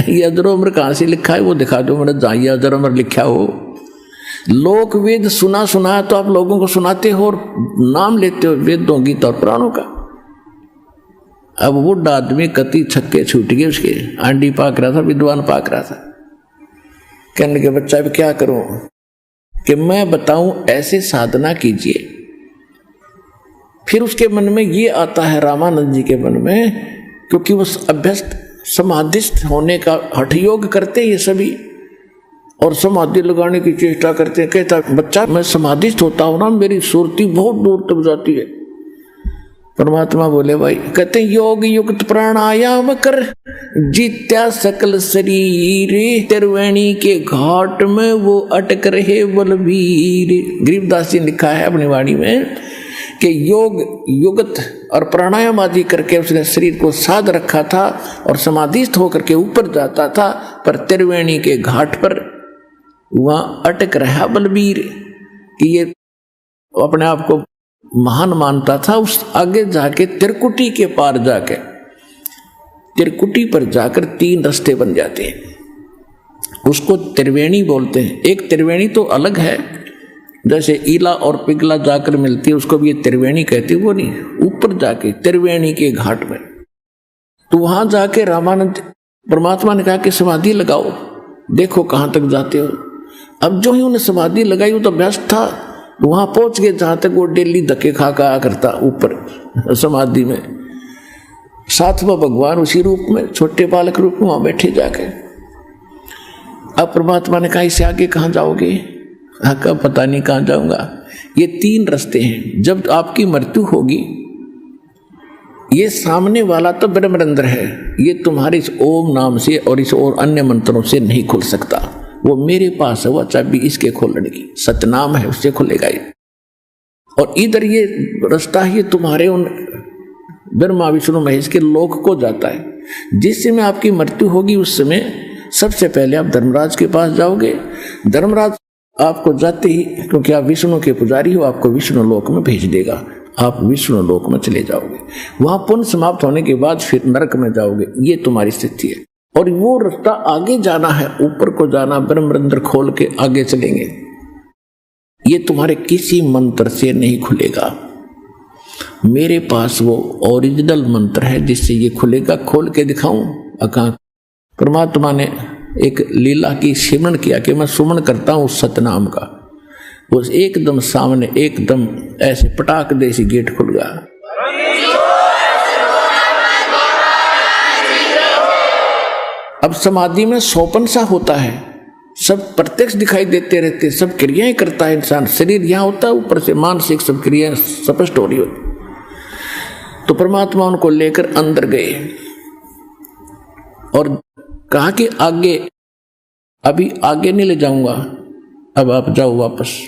ये अजर उम्र कहाँ से लिखा है वो दिखा दो मेरा, जहाँ ये अजर उम्र लिखा हो। लोक वेद सुना है तो आप लोगों को सुनाते हो और नाम लेते हो वेदों, गीता और पुराणों का। अब बुढ़ा आदमी कति छक्के छूट गए उसके, आंडी पाक रहा था, विद्वान पाक रहा था। कहने लगे बच्चा अब क्या करूं? कि मैं बताऊं ऐसे साधना कीजिए। फिर उसके मन में ये आता है, रामानंद जी के मन में, क्योंकि वो अभ्यस्त समाधिस्थ होने का हठ योग करते ये सभी, और समाधि लगाने की चेष्टा करते हैं। कहता बच्चा मैं समाधिस्थ होता हूं ना, मेरी सुरती बहुत दूर तक जाती है। परमात्मा बोले भाई, कहते योग युक्त प्राणायाम कर, जीत्या सकल शरीर, त्रिवेणी के घाट में वो अटक रहे बलवीर। गरीबदास जी ने लिखा है अपनी वाणी में कि योग युगत और प्राणायाम आदि करके उसने शरीर को साध रखा था और समाधिस्थ होकर के ऊपर जाता था, पर त्रिवेणी के घाट पर वहां अटक रहा बलवीर। कि ये अपने आप को महान मानता था। उस आगे जाके त्रिकुटी के पार जाके, त्रिकुटी पर जाकर 3 रास्ते बन जाते हैं, उसको त्रिवेणी बोलते हैं। एक त्रिवेणी तो अलग है, जैसे ईला और पिघला जाकर मिलती है, उसको भी ये त्रिवेणी कहते हैं। वो नहीं, ऊपर जाके त्रिवेणी के घाट में, तो वहां जाके रामानंद परमात्मा ने कहा कि समाधि लगाओ, देखो कहां तक जाते हो। अब जो ही उन्हें समाधि लगाई, वो तो व्यस्त था, वहां पहुंच गए जहां तक वो डेली धक्के खा आया करता ऊपर समाधि में। सातवां भगवान उसी रूप में, छोटे बालक रूप में वहां बैठे जाके। अब परमात्मा ने कहा इससे आगे कहां जाओगे? कहा पता नहीं कहां जाऊंगा। ये 3 रास्ते हैं। जब आपकी मृत्यु होगी, ये सामने वाला तो ब्रह्मरंध्र है, ये तुम्हारे इस ओम नाम से और इस और अन्य मंत्रों से नहीं खुल सकता। वो मेरे पास है, वो चाबी इसके खोलने की, सतनाम है, उससे खुलेगा ये। और इधर ये रास्ता ही तुम्हारे उन ब्रह्मा विष्णु महेश के लोक को जाता है। जिस समय आपकी मृत्यु होगी उस समय सबसे पहले आप धर्मराज के पास जाओगे। धर्मराज आपको जाते ही, क्योंकि आप विष्णु के पुजारी हो, आपको विष्णु लोक में भेज देगा। आप विष्णु लोक में चले जाओगे, वहां पुण्य समाप्त होने के बाद फिर नरक में जाओगे। ये तुम्हारी स्थिति है। और वो रास्ता आगे जाना है, ऊपर को जाना, ब्रह्मरंध्र खोल के आगे चलेंगे। ये तुम्हारे किसी मंत्र से नहीं खुलेगा। मेरे पास वो ओरिजिनल मंत्र है जिससे ये खुलेगा। खोल के दिखाऊं? परमात्मा ने एक लीला की सिमरण किया कि मैं सुमन करता हूं उस सतनाम का। वो एकदम सामने एकदम ऐसे पटाख जैसी गेट खुल गया। अब समाधि में सोपन सा होता है, सब प्रत्यक्ष दिखाई देते रहते, सब क्रियाएं करता है इंसान। शरीर यहां होता है, ऊपर से मानसिक सब क्रियाएं स्पष्ट हो रही होती। तो परमात्मा उनको लेकर अंदर गए और कहा कि आगे, अभी आगे नहीं ले जाऊंगा, अब आप जाओ वापस।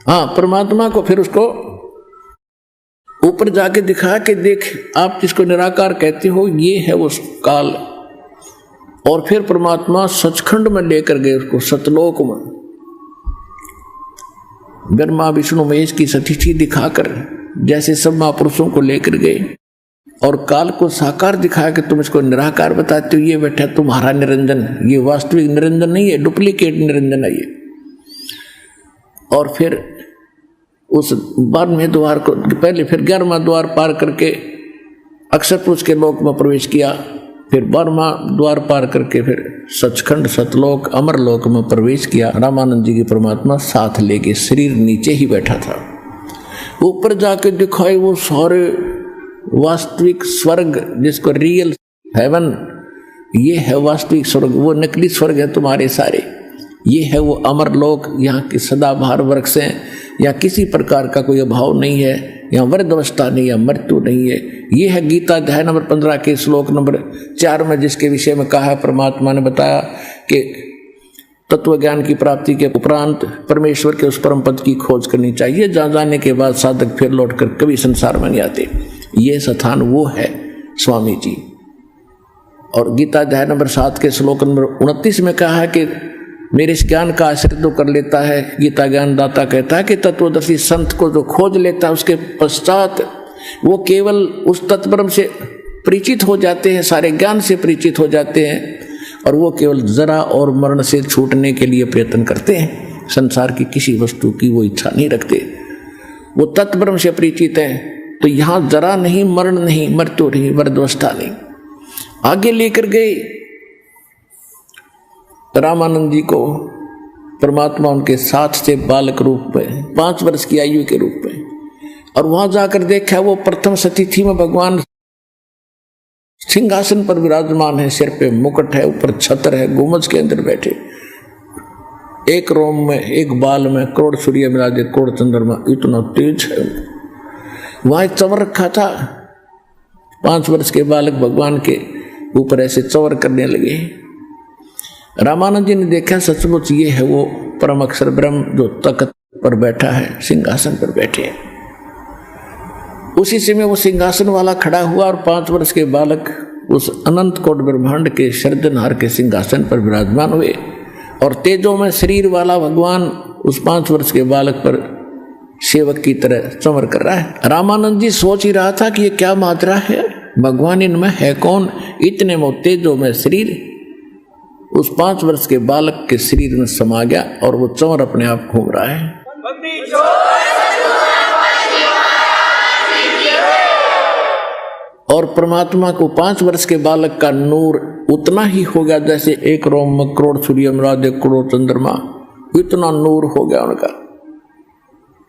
हाँ, परमात्मा को फिर उसको ऊपर जाके दिखा के देख, आप जिसको निराकार कहते हो ये है वो काल। और फिर परमात्मा सचखंड में लेकर गए उसको, सतलोक में। ब्रह्मा विष्णु महेश की सतिथि दिखाकर जैसे सब महापुरुषों को लेकर गए और काल को साकार दिखाया कि तुम इसको निराकार बताते हो, ये बैठा तुम्हारा निरंजन, ये वास्तविक निरंजन नहीं है, डुप्लीकेट निरंजन है ये। और फिर उस 12वें द्वार को पहले, फिर 11वां द्वार पार करके अक्षर पुरुष के लोक में प्रवेश किया, फिर 12वां द्वार पार करके फिर सचखंड सतलोक अमर लोक में प्रवेश किया। रामानंद जी की परमात्मा साथ लेके, शरीर नीचे ही बैठा था। ऊपर जाके दिखाए वो सारे वास्तविक स्वर्ग, जिसको रियल हेवन, ये है वास्तविक स्वर्ग, वो नकली स्वर्ग है तुम्हारे सारे। ये है वो अमर लोक, यहाँ की सदाबहार वृक्ष हैं, या किसी प्रकार का कोई अभाव नहीं है, यहाँ वृद्धावस्था नहीं है, मृत्यु नहीं है। ये है गीता अध्याय नंबर 15 के श्लोक नंबर 4 में, जिसके विषय में कहा है, परमात्मा ने बताया कि तत्व ज्ञान की प्राप्ति के उपरांत परमेश्वर के उस परम पद की खोज करनी चाहिए, जहाँ जाने के बाद साधक फिर लौटकर कभी संसार में नहीं आते। ये स्थान वो है स्वामी जी। और गीता अध्याय नंबर 7 के श्लोक नंबर 29 में कहा है कि मेरे इस ज्ञान का आश्रित तो कर लेता है। गीता ज्ञान दाता कहता है कि तत्वदर्शी संत को जो खोज लेता है, उसके पश्चात वो केवल उस तत्परम से परिचित हो जाते हैं, सारे ज्ञान से परिचित हो जाते हैं, और वो केवल जरा और मरण से छूटने के लिए प्रयत्न करते हैं। संसार की किसी वस्तु की वो इच्छा नहीं रखते, वो तत्परम से परिचित हैं। तो यहाँ जरा नहीं, मरण नहीं, मृत्यु नहीं, वृद्धावस्था नहीं। आगे लेकर गए रामानंद जी को परमात्मा उनके साथ से बालक रूप में, 5 वर्ष की आयु के रूप में। और वहां जाकर देखा वो प्रथम सतिथि में भगवान सिंहासन पर विराजमान है, सिर पे मुकुट है, ऊपर छत्र है, गुम्बज के अंदर बैठे, एक रोम में, एक बाल में करोड़ सूर्य विराजे, करोड़ चंद्रमा, इतना तेज है। वहां एक चंवर रखा था, 5 वर्ष के बालक भगवान के ऊपर ऐसे चंवर करने लगे। रामानंद जी ने देखा सचमुच ये है वो परम अक्षर ब्रह्म जो तख्त पर बैठा है, सिंहासन पर बैठे हैं। उसी समय वो सिंहासन वाला खड़ा हुआ और 5 वर्ष के बालक उस अनंत कोट ब्रह्मांड के सृजनहार के सिंहासन पर विराजमान हुए। और तेजो में शरीर वाला भगवान उस 5 वर्ष के बालक पर सेवक की तरह चंवर कर रहा है। रामानंद जी सोच ही रहा था कि ये क्या मात्रा है, भगवान इनमें है कौन। इतने में तेजो में शरीर उस 5 वर्ष के बालक के शरीर में समा गया और वो चंवर अपने आप घूम रहा है। और परमात्मा को 5 वर्ष के बालक का नूर उतना ही हो गया जैसे एक रोम में करोड़ सूर्य विराजे, करोड़ चंद्रमा, इतना नूर हो गया उनका।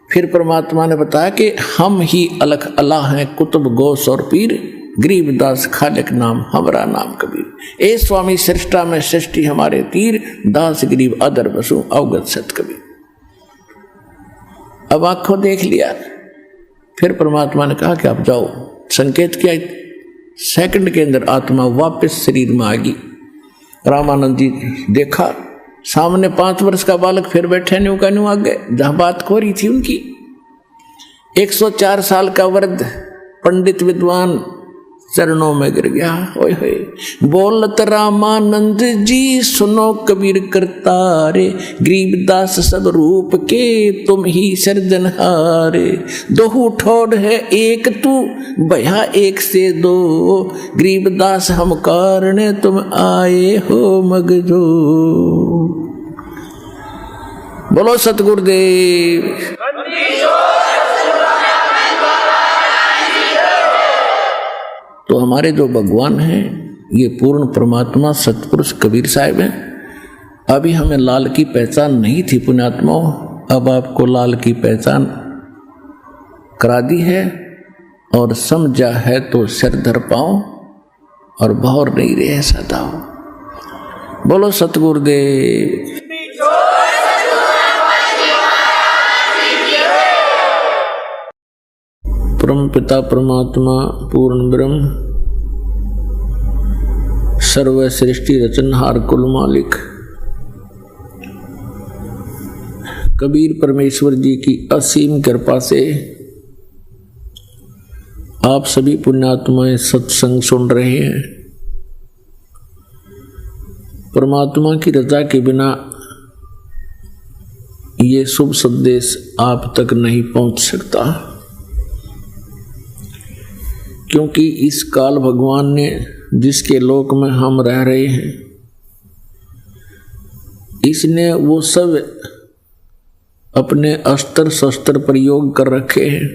फिर परमात्मा ने बताया कि हम ही अलख अल्लाह हैं, कुतुब गौस और पीर, गरीबदास खालिक नाम हमारा नाम कबीर। ए स्वामी सृष्टा में सृष्टि हमारे तीर, दास गरीब अदर बसु अवगत सत कबीर। अब आंखों देख लिया। फिर परमात्मा ने कहा कि आप जाओ। संकेत किया, सेकंड के अंदर आत्मा वापस शरीर में आ गई। रामानंद जी देखा सामने 5 वर्ष का बालक फिर बैठे, न्यू का न्यू आ गए जहां बात हो रही थी उनकी। 104 साल का वृद्ध पंडित विद्वान चरणों में गिर गया। ओए होए, बोलत रामानंद जी सुनो कबीर करतारे, गरीबदास सब रूप के तुम ही सर्जनहारे। दोहू ठोड़ है एक तू भया एक से दो, गरीबदास हम कारण तुम आए हो मगजो। बोलो सतगुरुदेव। तो हमारे जो भगवान हैं ये पूर्ण परमात्मा सतपुरुष कबीर साहब हैं। अभी हमें लाल की पहचान नहीं थी पुण्यात्माओं, अब आपको लाल की पहचान करा दी है और समझा है तो सिर धर पाओ और भौर नहीं रहे सदा। बोलो सतगुरुदेव। परम पिता परमात्मा पूर्ण ब्रह्म सर्व सृष्टि रचनहार कुल मालिक कबीर परमेश्वर जी की असीम कृपा से आप सभी पुण्यात्माएं सत्संग सुन रहे हैं। परमात्मा की रजा के बिना ये शुभ संदेश आप तक नहीं पहुंच सकता, क्योंकि इस काल भगवान ने जिसके लोक में हम रह रहे हैं, इसने वो सब अपने अस्त्र शस्त्र प्रयोग कर रखे हैं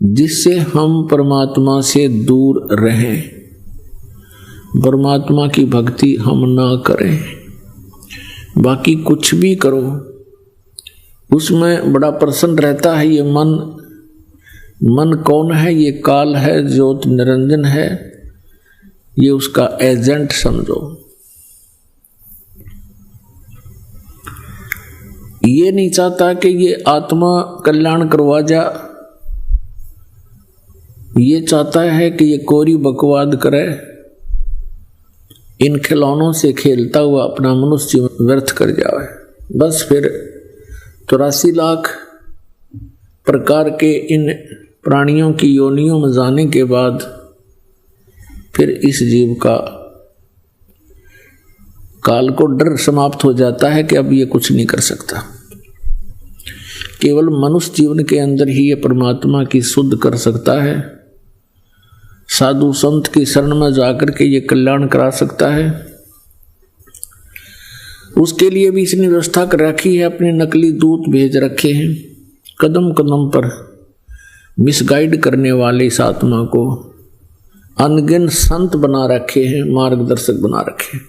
जिससे हम परमात्मा से दूर रहें, परमात्मा की भक्ति हम ना करें। बाकी कुछ भी करो उसमें बड़ा प्रसन्न रहता है ये मन। मन कौन है? ये काल है, ज्योत निरंजन है, ये उसका एजेंट समझो। ये नहीं चाहता कि ये आत्मा कल्याण करवा जा, ये चाहता है कि ये कोरी बकवाद करे, इन खिलौनों से खेलता हुआ अपना मनुष्य जीवन व्यर्थ कर जाए। बस फिर 83 लाख प्रकार के इन प्राणियों की योनियों में जाने के बाद फिर इस जीव का काल को डर समाप्त हो जाता है कि अब ये कुछ नहीं कर सकता। केवल मनुष्य जीवन के अंदर ही ये परमात्मा की शुद्ध कर सकता है, साधु संत की शरण में जाकर के ये कल्याण करा सकता है। उसके लिए भी इसने व्यवस्था कर रखी है, अपने नकली दूत भेज रखे हैं, कदम कदम पर मिसगाइड करने वाले इस आत्मा को अनगिन संत बना रखे हैं, मार्गदर्शक बना रखे हैं।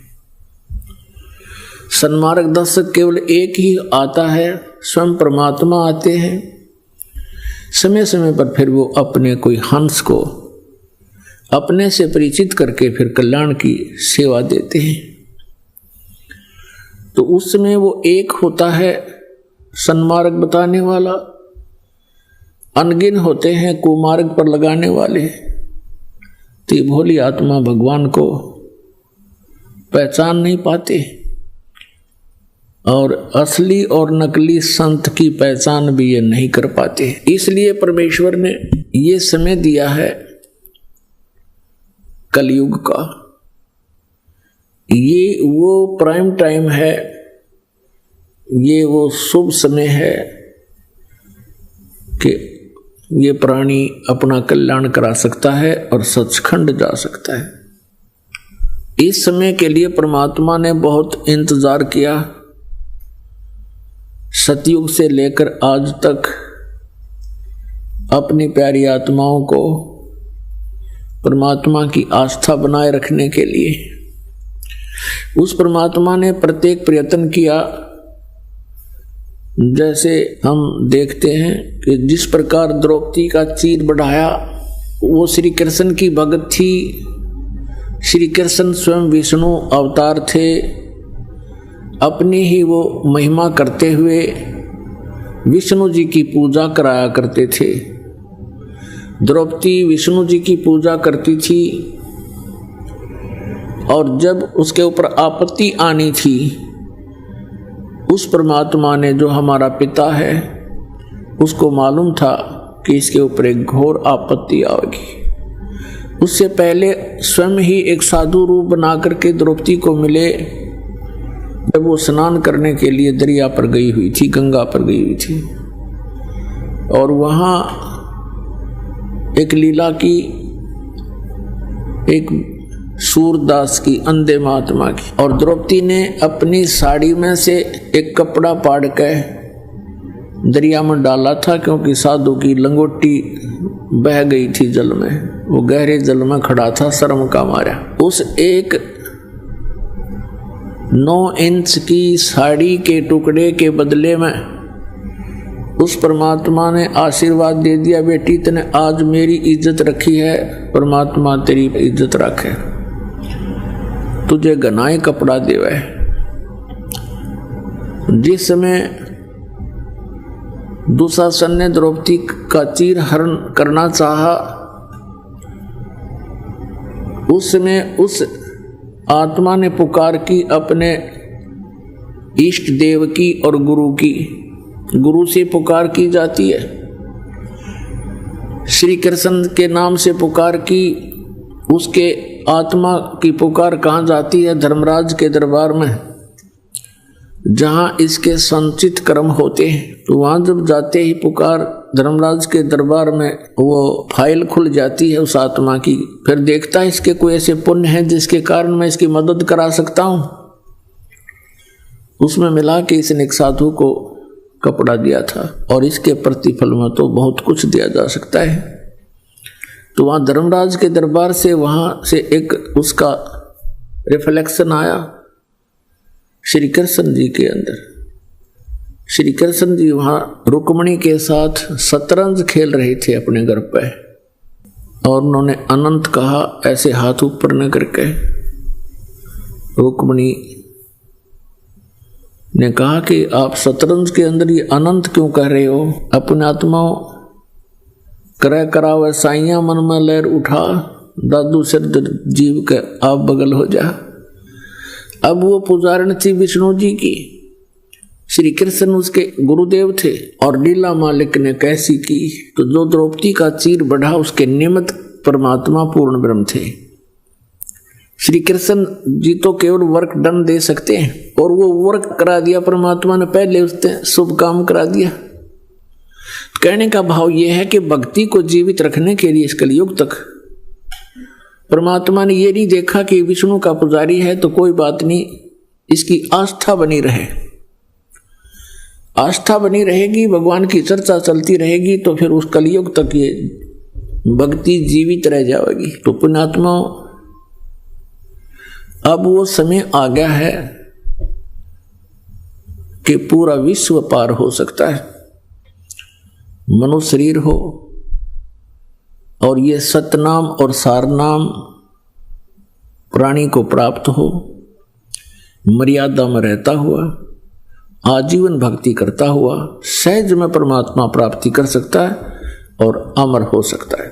सन्मार्गदर्शक केवल एक ही आता है, स्वयं परमात्मा आते हैं। समय समय पर फिर वो अपने कोई हंस को अपने से परिचित करके फिर कल्याण की सेवा देते हैं। तो उस समय वो एक होता है सन्मार्ग बताने वाला, अनगिन होते हैं कुमार्ग पर लगाने वाले। तो भोली आत्मा भगवान को पहचान नहीं पाते और असली और नकली संत की पहचान भी ये नहीं कर पाते। इसलिए परमेश्वर ने ये समय दिया है कलयुग का, ये वो प्राइम टाइम है, ये वो शुभ समय है कि ये प्राणी अपना कल्याण करा सकता है और सचखंड जा सकता है। इस समय के लिए परमात्मा ने बहुत इंतजार किया। सतयुग से लेकर आज तक अपनी प्यारी आत्माओं को परमात्मा की आस्था बनाए रखने के लिए उस परमात्मा ने प्रत्येक प्रयत्न किया। जैसे हम देखते हैं कि जिस प्रकार द्रौपदी का चीर बढ़ाया, वो श्री कृष्ण की भगत थी। श्री कृष्ण स्वयं विष्णु अवतार थे, अपनी ही वो महिमा करते हुए विष्णु जी की पूजा कराया करते थे। द्रौपदी विष्णु जी की पूजा करती थी और जब उसके ऊपर आपत्ति आनी थी, उस परमात्मा ने जो हमारा पिता है उसको मालूम था कि इसके ऊपर एक घोर आपत्ति आएगी। उससे पहले स्वयं ही एक साधु रूप बना करके द्रौपदी को मिले जब वो स्नान करने के लिए दरिया पर गई हुई थी, गंगा पर गई हुई थी, और वहाँ एक लीला की, एक सूरदास की, अंधे महात्मा की, और द्रौपदी ने अपनी साड़ी में से एक कपड़ा पाड़ के दरिया में डाला था, क्योंकि साधु की लंगोटी बह गई थी जल में, वो गहरे जल में खड़ा था शर्म का मारा। उस एक 9 इंच की साड़ी के टुकड़े के बदले में उस परमात्मा ने आशीर्वाद दे दिया, बेटी तने आज मेरी इज्जत रखी है, परमात्मा तेरी इज्जत रखे, तुझे घनाए कपड़ा देवे। जिस समय दुशासन ने द्रौपदी का चीर हरण करना चाहा, उस समय उस आत्मा ने पुकार की अपने इष्ट देव की और गुरु की। गुरु से पुकार की जाती है, श्री कृष्ण के नाम से पुकार की, उसके आत्मा की पुकार कहाँ जाती है? धर्मराज के दरबार में, जहाँ इसके संचित कर्म होते हैं। तो वहाँ जब जाते ही पुकार धर्मराज के दरबार में, वो फाइल खुल जाती है उस आत्मा की। फिर देखता है इसके कोई ऐसे पुण्य है जिसके कारण मैं इसकी मदद करा सकता हूँ। उसमें मिला कि इसने एक साधु को कपड़ा दिया था, और इसके प्रतिफल में तो बहुत कुछ दिया जा सकता है। तो वहाँ धर्मराज के दरबार से, वहाँ से एक उसका रिफ्लेक्शन आया श्री कृष्ण जी के अंदर। श्री कृष्ण जी वहाँ रुक्मणी के साथ शतरंज खेल रहे थे अपने घर पे, और उन्होंने अनंत कहा ऐसे हाथ ऊपर न करके। रुक्मणी ने कहा कि आप शतरंज के अंदर ये अनंत क्यों कह रहे हो? अपने आत्माओं करे करावे साइया मन में लहर उठा, दादू सिर जीव के आप बगल हो जा। अब वो पुजारण थी विष्णु जी की, श्री कृष्ण उसके गुरुदेव थे, और लीला मालिक ने कैसी की। तो जो द्रौपदी का चीर बढ़ा उसके निमित्त परमात्मा पूर्ण ब्रह्म थे। श्री कृष्ण जी तो केवल वर्क डन दे सकते हैं, और वो वर्क करा दिया परमात्मा ने, पहले उसने शुभ काम करा दिया। कहने का भाव यह है कि भक्ति को जीवित रखने के लिए इस कलयुग तक परमात्मा ने ये नहीं देखा कि विष्णु का पुजारी है तो कोई बात नहीं, इसकी आस्था बनी रहे। आस्था बनी रहेगी, भगवान की चर्चा चलती रहेगी, तो फिर उस कलयुग तक ये भक्ति जीवित रह जाएगी। तो पुण्यात्मा, अब वो समय आ गया है कि पूरा विश्व पार हो सकता है। मनुष्य शरीर हो और ये सतनाम और सारनाम प्राणी को प्राप्त हो, मर्यादा में रहता हुआ, आजीवन भक्ति करता हुआ सहज में परमात्मा प्राप्ति कर सकता है और अमर हो सकता है।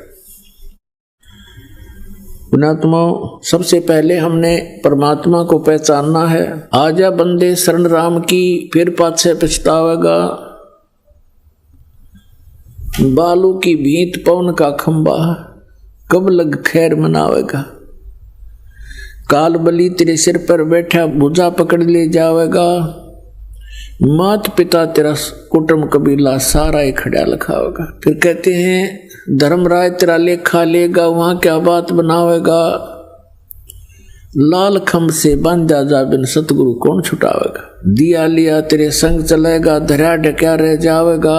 पुण्यात्माओं, सबसे पहले हमने परमात्मा को पहचानना है। आजा बंदे शरण राम की, फिर पाछे पछतावेगा। बालू की भीत पवन का खंबा, कब लग खैर मनावेगा। काल बली तेरे सिर पर बैठा, भुजा पकड़ ले जावेगा। मात पिता तेरा कुटुंब कबीला सारा ही खड़ा लिखावेगा। फिर कहते हैं धर्मराय तेरा लेखा लेगा, वहां क्या बात बनावेगा। लाल खम्भ से बांधा जा बिन सतगुरु कौन छुटावेगा। दिया लिया तेरे संग चलेगा, धरा ढक्या रह जावेगा।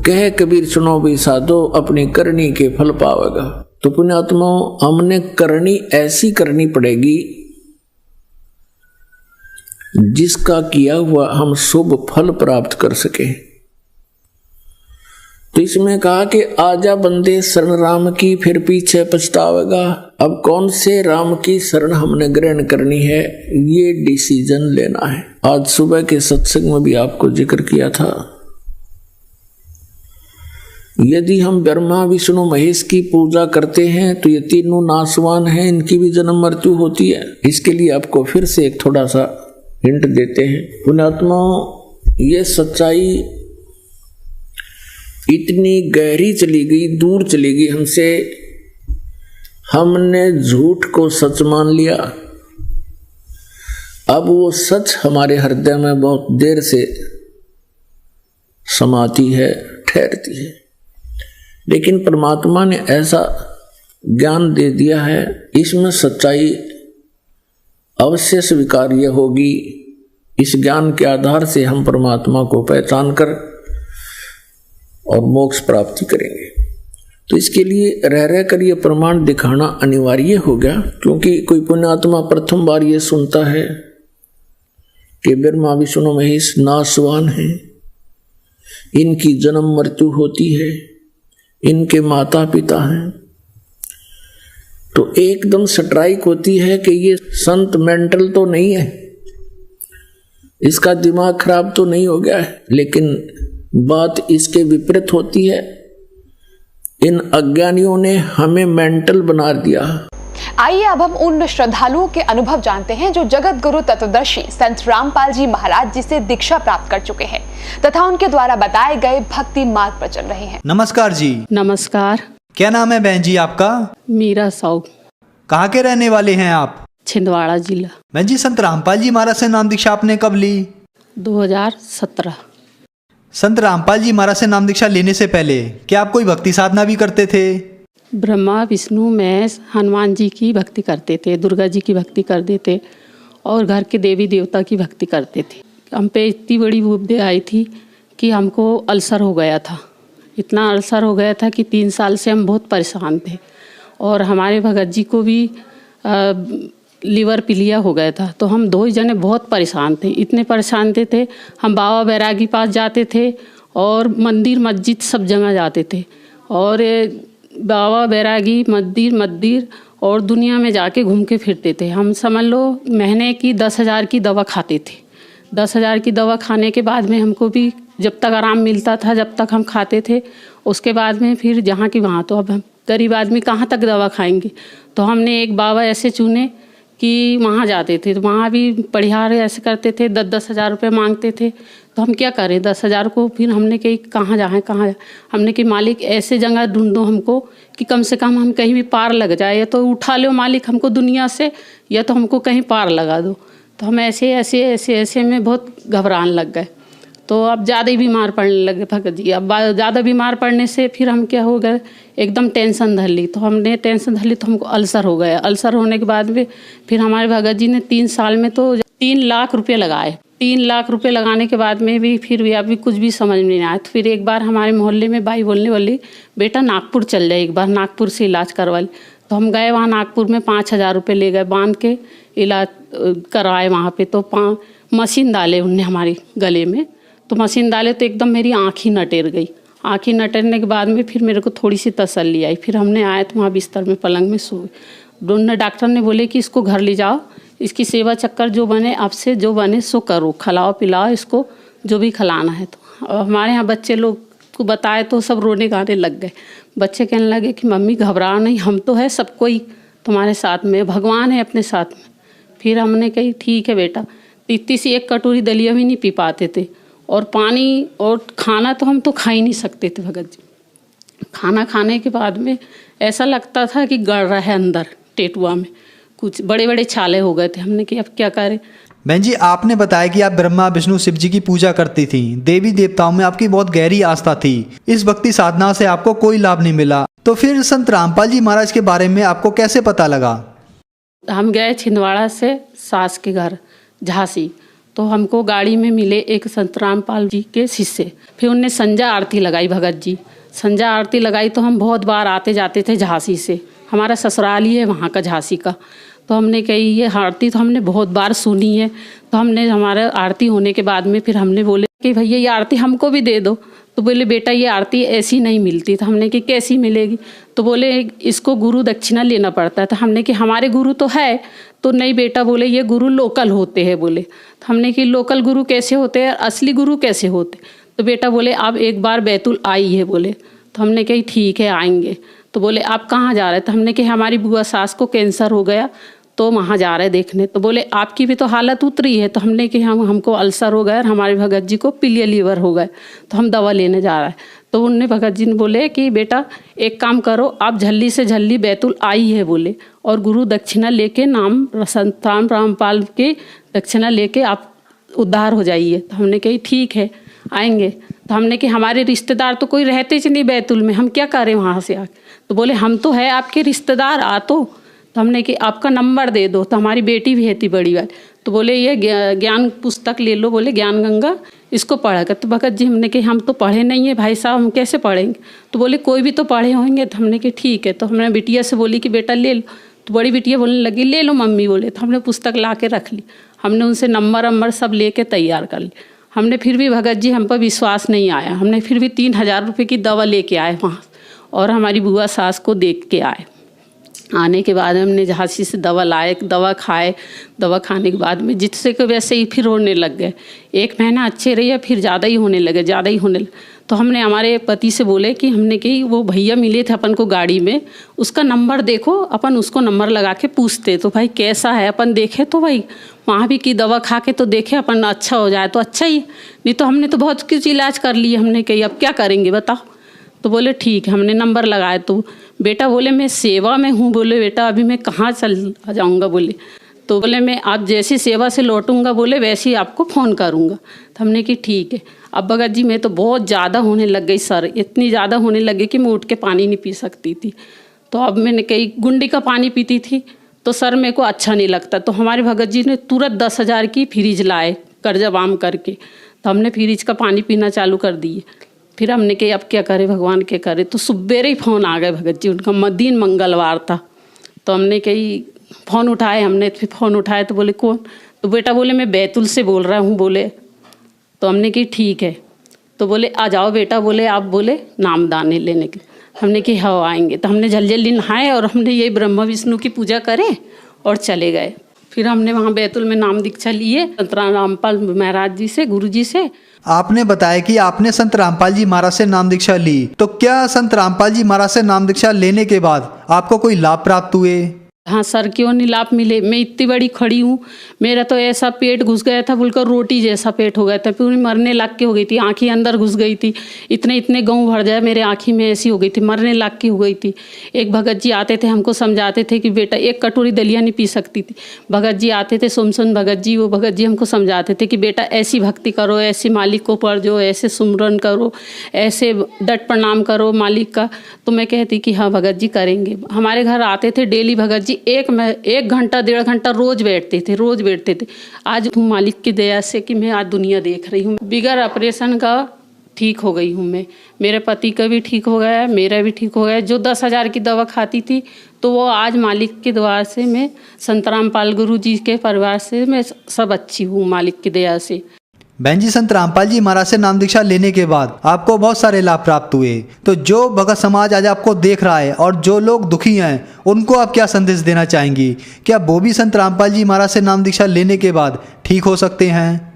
कह कबीर सुनो भी साधो, अपनी करनी के फल पावेगा। तो पुण्यात्माओं, हमने करनी ऐसी करनी पड़ेगी जिसका किया हुआ हम शुभ फल प्राप्त कर सके। तो इसमें कहा कि आजा बंदे शरण राम की, फिर पीछे पछतावेगा। अब कौन से राम की शरण हमने ग्रहण करनी है, ये डिसीजन लेना है। आज सुबह के सत्संग में भी आपको जिक्र किया था, यदि हम ब्रह्मा विष्णु महेश की पूजा करते हैं तो ये तीनों नासवान हैं, इनकी भी जन्म मृत्यु होती है। इसके लिए आपको फिर से एक थोड़ा सा हिंट देते हैं। पुण्यात्माओं, ये सच्चाई इतनी गहरी चली गई, दूर चली गई हमसे, हमने झूठ को सच मान लिया। अब वो सच हमारे हृदय में बहुत देर से समाती है, ठहरती है, लेकिन परमात्मा ने ऐसा ज्ञान दे दिया है, इसमें सच्चाई अवश्य स्वीकार्य होगी। इस ज्ञान के आधार से हम परमात्मा को पहचान कर और मोक्ष प्राप्ति करेंगे। तो इसके लिए रह रह कर ये प्रमाण दिखाना अनिवार्य हो गया, क्योंकि कोई पुण्यात्मा प्रथम बार ये सुनता है कि ब्रह्मा विष्णु महेश नाशवान है, इनकी जन्म मृत्यु होती है, इनके माता पिता हैं, तो एकदम स्ट्राइक होती है कि ये संत मेंटल तो नहीं है, इसका दिमाग खराब तो नहीं हो गया है। लेकिन बात इसके विपरीत होती है, इन अज्ञानियों ने हमें मेंटल बना दिया। आइए अब हम उन श्रद्धालुओं के अनुभव जानते हैं जो जगत गुरु तत्वदर्शी संत रामपाल जी महाराज जी से दीक्षा प्राप्त कर चुके हैं तथा उनके द्वारा बताए गए भक्ति मार्ग पर चल रहे हैं। नमस्कार जी। नमस्कार। क्या नाम है बहन जी आपका? मीरा साहू। कहाँ के रहने वाले हैं आप? छिंदवाड़ा जिला। बहन जी, संत रामपाल जी महाराज से नाम दीक्षा आपने कब ली? 2017। संत रामपाल जी महाराज से नाम दीक्षा लेने से पहले क्या आप कोई भक्ति साधना भी करते थे? ब्रह्मा विष्णु महेश हनुमान जी की भक्ति करते थे, दुर्गा जी की भक्ति करते थे और घर के देवी देवता की भक्ति करते थे। हम पे इतनी बड़ी उपदे आई थी कि हमको अल्सर हो गया था, इतना अल्सर हो गया था कि 3 साल से हम बहुत परेशान थे और हमारे भगत जी को भी लीवर पीलिया हो गया था। तो हम 2 ही जने बहुत परेशान थे, इतने परेशान थे हम बाबा बैरागी पास जाते थे और मंदिर मस्जिद सब जगह जाते थे और बाबा बैरागी मंदिर और दुनिया में जाके घूम के फिरते थे। हम समझ लो महीने की 10,000 की दवा खाते थे। 10,000 की दवा खाने के बाद में हमको भी जब तक आराम मिलता था जब तक हम खाते थे, उसके बाद में फिर जहाँ की वहाँ। तो अब हम गरीब आदमी कहाँ तक दवा खाएंगे, तो हमने एक बाबा ऐसे चुने कि वहाँ जाते थे। तो वहाँ भी परिहार ऐसे करते थे, 10-10 हज़ार रुपये मांगते थे। तो हम क्या करें 10,000 को, फिर हमने कही कहाँ जाएँ हमने कि मालिक ऐसे जगह ढूंढो हमको कि कम से कम हम कहीं भी पार लग जाए, या तो उठा लो मालिक हमको दुनिया से, या तो हमको कहीं पार लगा दो। तो हम ऐसे में बहुत घबराने लग गए। तो अब ज़्यादा ही बीमार पड़ने लगे भगत जी। अब ज़्यादा बीमार पड़ने से फिर हम क्या हो गए, एकदम टेंशन धर ली। तो हमने टेंशन धर ली तो हमको अल्सर हो गया। अल्सर होने के बाद में फिर हमारे भगत जी ने 3 साल में तो 3 लाख रुपये लगाए। 3 लाख रुपये लगाने के बाद में भी फिर भी अभी कुछ भी समझ में नहीं आया। तो फिर एक बार हमारे मोहल्ले में बाई बोलने वाली, बेटा नागपुर चल जाए, एक बार नागपुर से इलाज करवा ली। तो हम गए वहाँ नागपुर में 5,000 रुपये ले गए, बांध के इलाज करवाए वहाँ पे। तो मशीन डाले उनने हमारे गले में, तो मशीन डाले तो एकदम मेरी आँख ही नटेर गई। आँख ही नटेरने के बाद में फिर मेरे को थोड़ी सी तसल्ली आई। फिर हमने आए तो वहाँ बिस्तर में पलंग में सोए। दोनों डॉक्टर ने बोले कि इसको घर ले जाओ, इसकी सेवा चक्कर जो बने आपसे जो बने सो करो, खिलाओ पिलाओ इसको जो भी खिलाना है। तो हमारे यहाँ बच्चे लोग को बताए तो सब रोने गाने लग गए। बच्चे कहने लगे कि मम्मी घबराओ नहीं, हम तो है सब कोई तुम्हारे साथ में, भगवान है अपने साथ में। फिर हमने कही ठीक है बेटा। इतनी सी 1 कटोरी दलिया भी नहीं पी पाते थे और पानी और खाना तो हम तो खा ही नहीं सकते थे भगत जी। खाना खाने के बाद में ऐसा लगता था कि गड़ रहा है अंदर टेटुआ में, कुछ बड़े बड़े छाले हो गए थे। हमने कि अब क्या करें। बहन जी, आपने बताया कि आप ब्रह्मा विष्णु शिव जी की पूजा करती थी, देवी देवताओं में आपकी बहुत गहरी आस्था थी। इस भक्ति साधना से आपको कोई लाभ नहीं मिला, तो फिर संत रामपाल जी महाराज के बारे में आपको कैसे पता लगा? हम गए छिंदवाड़ा से सास के घर झांसी, तो हमको गाड़ी में मिले एक संत रामपाल जी के शिष्य। फिर उनने संध्या आरती लगाई भगत जी। संध्या आरती लगाई तो हम बहुत बार आते जाते थे झांसी से, हमारा ससुराल ही है वहाँ का झांसी का। तो हमने कही ये आरती तो हमने बहुत बार सुनी है। तो हमने हमारा आरती होने के बाद में फिर हमने बोले कि भैया ये आरती हमको भी दे दो। तो बोले बेटा ये आरती ऐसी नहीं मिलती। तो हमने कि कैसी मिलेगी? तो बोले इसको गुरु दक्षिणा लेना पड़ता है। तो हमने कि हमारे गुरु तो है। तो नहीं बेटा, बोले ये गुरु लोकल होते हैं। बोले तो हमने कि लोकल गुरु कैसे होते हैं, असली गुरु कैसे होते? तो बेटा बोले आप एक बार बैतुल आई है। बोले तो हमने कही ठीक है आएंगे। तो बोले आप कहाँ जा रहे? तो हमने कि हमारी बुआ सास को कैंसर हो गया, तो वहाँ जा रहे देखने, तो बोले आपकी भी तो हालत उतरी है। तो हमने कि हमको अल्सर हो गया और हमारे भगत जी को पीलिया लीवर हो गए, तो हम दवा लेने जा रहे हैं। तो उनने भगत जी ने बोले कि बेटा एक काम करो, आप झल्ली से झल्ली बैतुल आई है बोले, और गुरु दक्षिणा लेके नाम संत रामपाल के दक्षिणा लेके आप उद्धार हो जाइए। तो हमने कही ठीक है आएंगे। तो हमने कि हमारे रिश्तेदार तो कोई रहते ही नहीं बैतुल में, हम क्या करें वहाँ से आके। तो बोले हम तो है आपके रिश्तेदार, आ तो हमने कि आपका नंबर दे दो। तो हमारी बेटी भी है थी बड़ी वाली, तो बोले ये ज्ञान पुस्तक ले लो, बोले ज्ञान गंगा इसको पढ़ा कर। तो भगत जी हमने कि हम तो पढ़े नहीं है भाई साहब, हम कैसे पढ़ेंगे। तो बोले कोई भी तो पढ़े होंगे। तो हमने कि ठीक है। तो हमने बिटिया से बोली कि बेटा ले लो। तो बड़ी बिटिया बोलने लगी ले लो मम्मी बोले। तो हमने पुस्तक ला के रख ली, हमने उनसे नंबर सब लेके तैयार कर ली। हमने फिर भी भगत जी हम पर विश्वास नहीं आया, हमने फिर भी 3000 रुपये की दवा लेके आए वहाँ, और हमारी बुआ सास को देख के आए। आने के बाद हमने झांसी से दवा लाए, दवा खाए, दवा खाने के बाद में जिससे कि वैसे ही फिर होने लग गए। 1 महीना अच्छे रहे, फिर ज़्यादा ही होने लगे, ज़्यादा ही होने लगे। तो हमने हमारे पति से बोले कि हमने कि वो भैया मिले थे अपन को गाड़ी में, उसका नंबर देखो, अपन उसको नंबर लगा के पूछते तो भाई कैसा है, अपन देखे तो भाई वहाँ भी की दवा खा के तो देखे अपन अच्छा हो जाए तो अच्छा ही, नहीं तो हमने तो बहुत कुछ इलाज कर लिए। हमने कही अब क्या करेंगे बताओ। तो बोले ठीक है, हमने नंबर लगाए। तो बेटा बोले मैं सेवा में हूँ। बोले बेटा अभी मैं कहाँ चल जाऊँगा बोले। तो बोले मैं आप जैसी सेवा से लौटूंगा बोले वैसे ही आपको फ़ोन करूँगा। तो हमने कि ठीक है। अब भगत जी मैं तो बहुत ज़्यादा होने लग गई सर, इतनी ज़्यादा होने लगी कि मैं उठ के पानी नहीं पी सकती थी। तो अब मैंने कई गुंडी का पानी पीती थी तो सर मेरे को अच्छा नहीं लगता। तो हमारे भगत जी ने तुरंत 10,000 की फ्रिज लाए कर्जा वाम करके। तो हमने फ्रिज का पानी पीना चालू कर दिए। फिर हमने कही अब क्या करे भगवान क्या करे। तो सुबेरे ही फ़ोन आ गए भगत जी, उनका दिन मंगलवार था। तो हमने कही फ़ोन उठाए, हमने फिर फ़ोन उठाए तो बोले कौन। तो बेटा बोले मैं बैतुल से बोल रहा हूँ बोले। तो हमने कही ठीक है। तो बोले आ जाओ बेटा बोले आप बोले नामदान लेने के। हमने कि हाँ आएंगे। तो हमने जल्दी नहाए और हमने ये ब्रह्मा विष्णु की पूजा करे और चले गए। फिर हमने वहाँ बैतुल में नाम दीक्षा लिए संत रामपाल महाराज जी से, गुरु जी से। आपने बताया कि आपने संत रामपाल जी महाराज से नाम दीक्षा ली, तो क्या संत रामपाल जी महाराज से नाम दीक्षा लेने के बाद आपको कोई लाभ प्राप्त हुए? हाँ सर क्यों नहीं लाभ मिले। मैं इतनी बड़ी खड़ी हूँ, मेरा तो ऐसा पेट घुस गया था बोलकर रोटी जैसा पेट हो गया था, पूरी मरने लग के हो गई थी, आँखें अंदर घुस गई थी, इतने गाँव भर जाए मेरे आँखी में ऐसी हो गई थी, मरने लग की हो गई थी। एक भगत जी आते थे हमको समझाते थे कि बेटा 1 कटोरी दलिया नहीं पी सकती थी। भगत जी आते थे सोमसन भगत जी, वो भगत जी हमको समझाते थे कि बेटा ऐसी भक्ति करो, ऐसी मालिक को पढ़ जो, ऐसे सुमरन करो, ऐसे डट प्रणाम करो मालिक का। तो मैं कहती कि हाँ भगत जी करेंगे। हमारे घर आते थे डेली भगत जी, 1 घंटा 1.5 घंटा रोज बैठते थे। आज हूँ मालिक की दया से कि मैं आज दुनिया देख रही हूँ। बिगर ऑपरेशन का ठीक हो गई हूँ मैं, मेरे पति का भी ठीक हो गया, मेरा भी ठीक हो गया। जो 10,000 की दवा खाती थी तो वो आज मालिक के द्वार से मैं संत रामपाल गुरु जी के परिवार से मैं सब अच्छी हूँ मालिक की दया से। बहन जी संत रामपाल जी महाराज से नाम दीक्षा लेने के बाद आपको बहुत सारे लाभ प्राप्त हुए, तो जो भगत समाज आज आपको देख रहा है और जो लोग दुखी हैं उनको आप क्या संदेश देना चाहेंगी? क्या वो भी संत रामपाल जी महाराज से नाम दीक्षा लेने के बाद ठीक हो सकते हैं?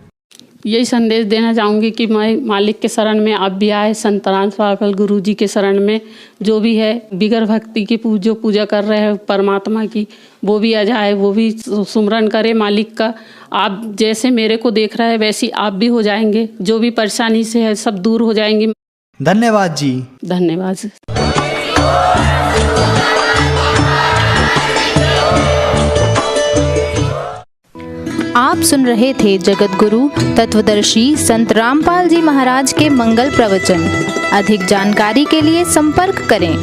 यही संदेश देना चाहूँगी कि मैं मालिक के शरण में आप भी आए, संत रामपाल गुरु जी के शरण में जो भी है बिगर भक्ति की जो पूजा कर रहे हैं परमात्मा की, वो भी आ जाए, वो भी सुमरन करे मालिक का। आप जैसे मेरे को देख रहे हैं वैसी आप भी हो जाएंगे, जो भी परेशानी से है सब दूर हो जाएंगे। धन्यवाद जी। धन्यवाद। आप सुन रहे थे जगत गुरु तत्वदर्शी संत रामपाल जी महाराज के मंगल प्रवचन। अधिक जानकारी के लिए संपर्क करें।